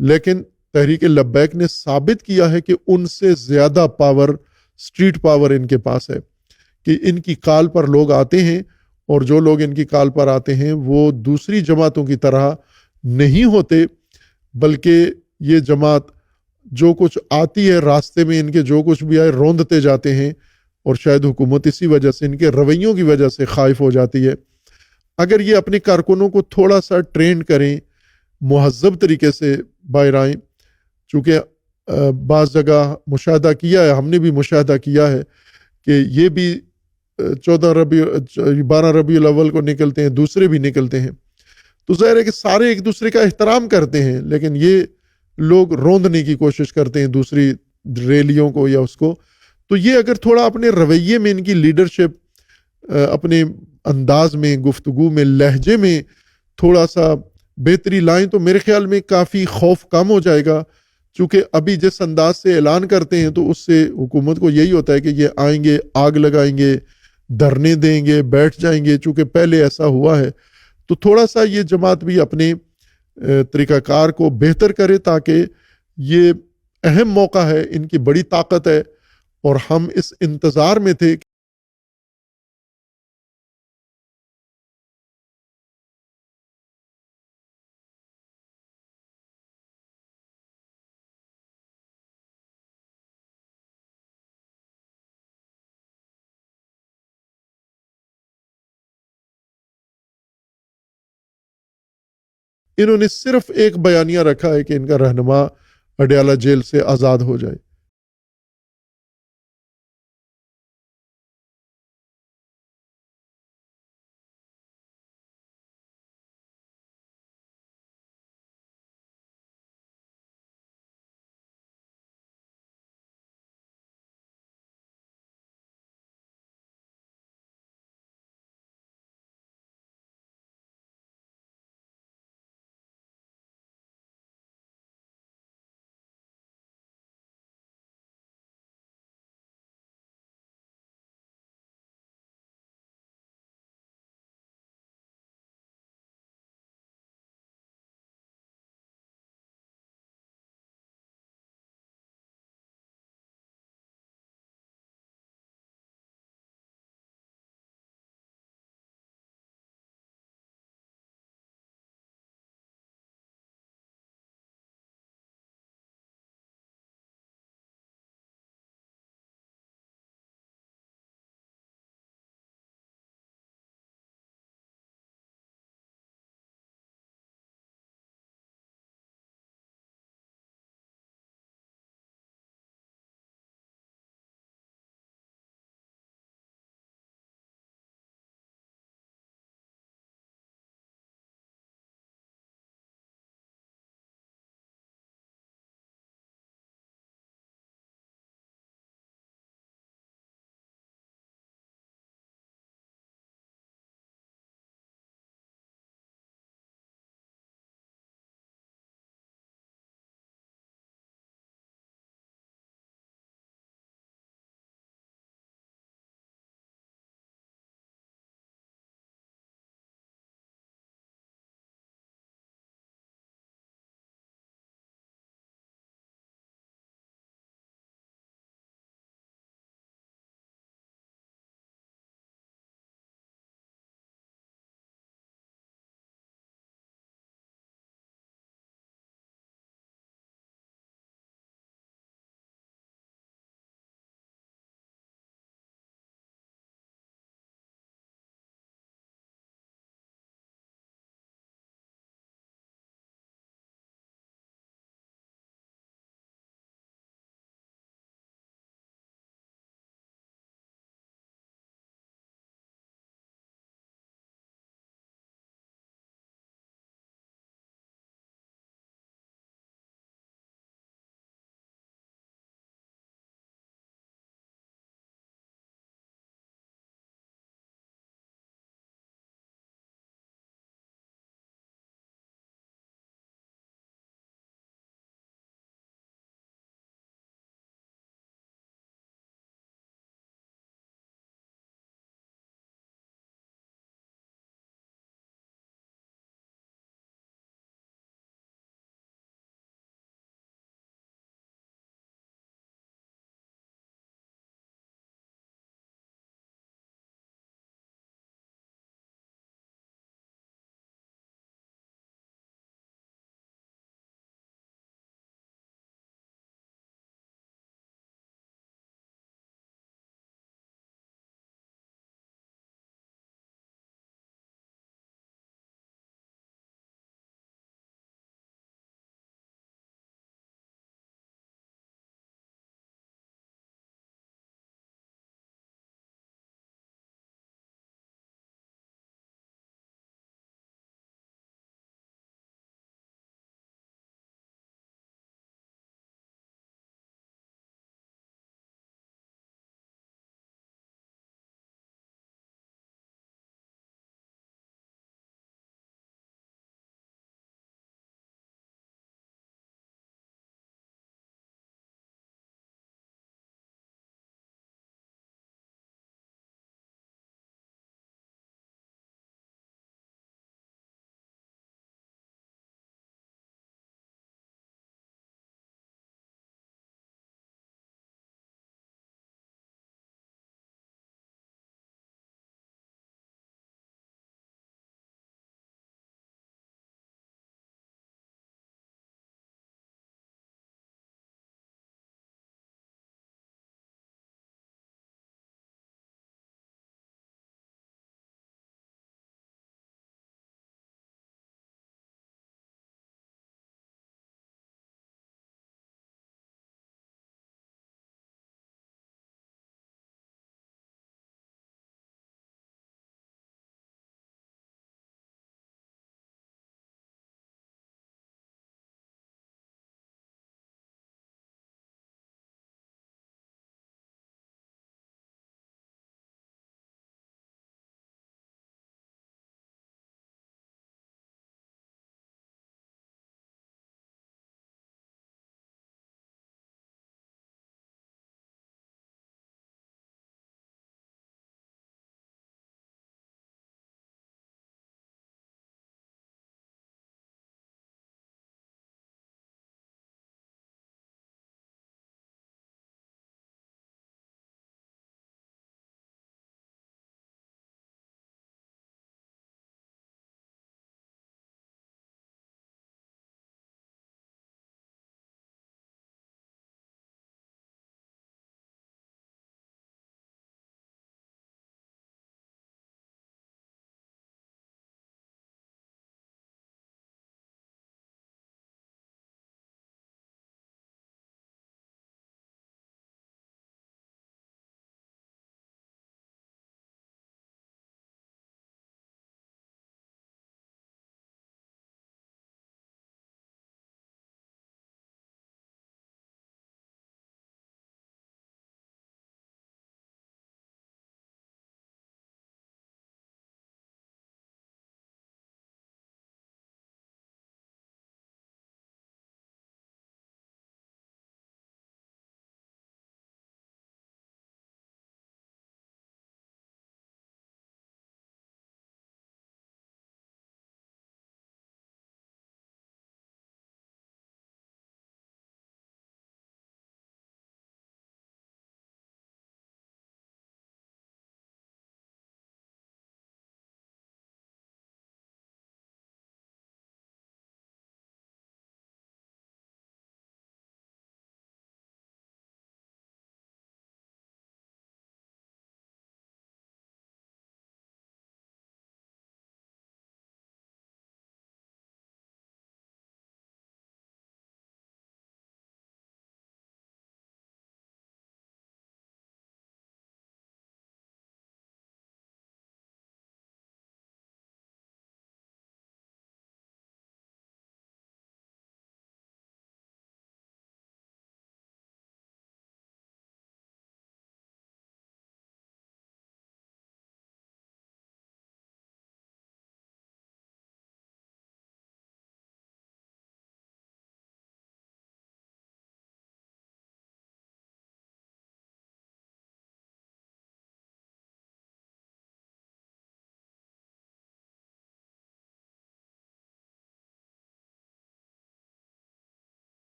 لیکن تحریک لبیک نے ثابت کیا ہے کہ ان سے زیادہ پاور، سٹریٹ پاور ان کے پاس ہے، کہ ان کی کال پر لوگ آتے ہیں، اور جو لوگ ان کی کال پر آتے ہیں وہ دوسری جماعتوں کی طرح نہیں ہوتے، بلکہ یہ جماعت جو کچھ آتی ہے راستے میں ان کے جو کچھ بھی آئے روندتے جاتے ہیں، اور شاید حکومت اسی وجہ سے ان کے رویوں کی وجہ سے خائف ہو جاتی ہے۔ اگر یہ اپنے کارکنوں کو تھوڑا سا ٹرینڈ کریں، مہذب طریقے سے باہر آئیں، چونکہ بعض جگہ مشاہدہ کیا ہے، ہم نے بھی مشاہدہ کیا ہے کہ یہ بھی 12 ربیع الاول کو نکلتے ہیں، دوسرے بھی نکلتے ہیں، تو ظاہر ہے کہ سارے ایک دوسرے کا احترام کرتے ہیں، لیکن یہ لوگ روندنے کی کوشش کرتے ہیں دوسری ریلیوں کو یا اس کو۔ تو یہ اگر تھوڑا اپنے رویے میں ان کی لیڈرشپ، اپنے انداز میں، گفتگو میں، لہجے میں تھوڑا سا بہتری لائیں تو میرے خیال میں کافی خوف کم ہو جائے گا، چونکہ ابھی جس انداز سے اعلان کرتے ہیں تو اس سے حکومت کو یہی ہوتا ہے کہ یہ آئیں گے، آگ لگائیں گے، دھرنے دیں گے، بیٹھ جائیں گے، چونکہ پہلے ایسا ہوا ہے۔ تو تھوڑا سا یہ جماعت بھی اپنے طریقہ کار کو بہتر کرے، تاکہ یہ اہم موقع ہے، ان کی بڑی طاقت ہے، اور ہم اس انتظار میں تھے انہوں نے صرف ایک بیانیہ رکھا ہے کہ ان کا رہنما اڈیالہ جیل سے آزاد ہو جائے۔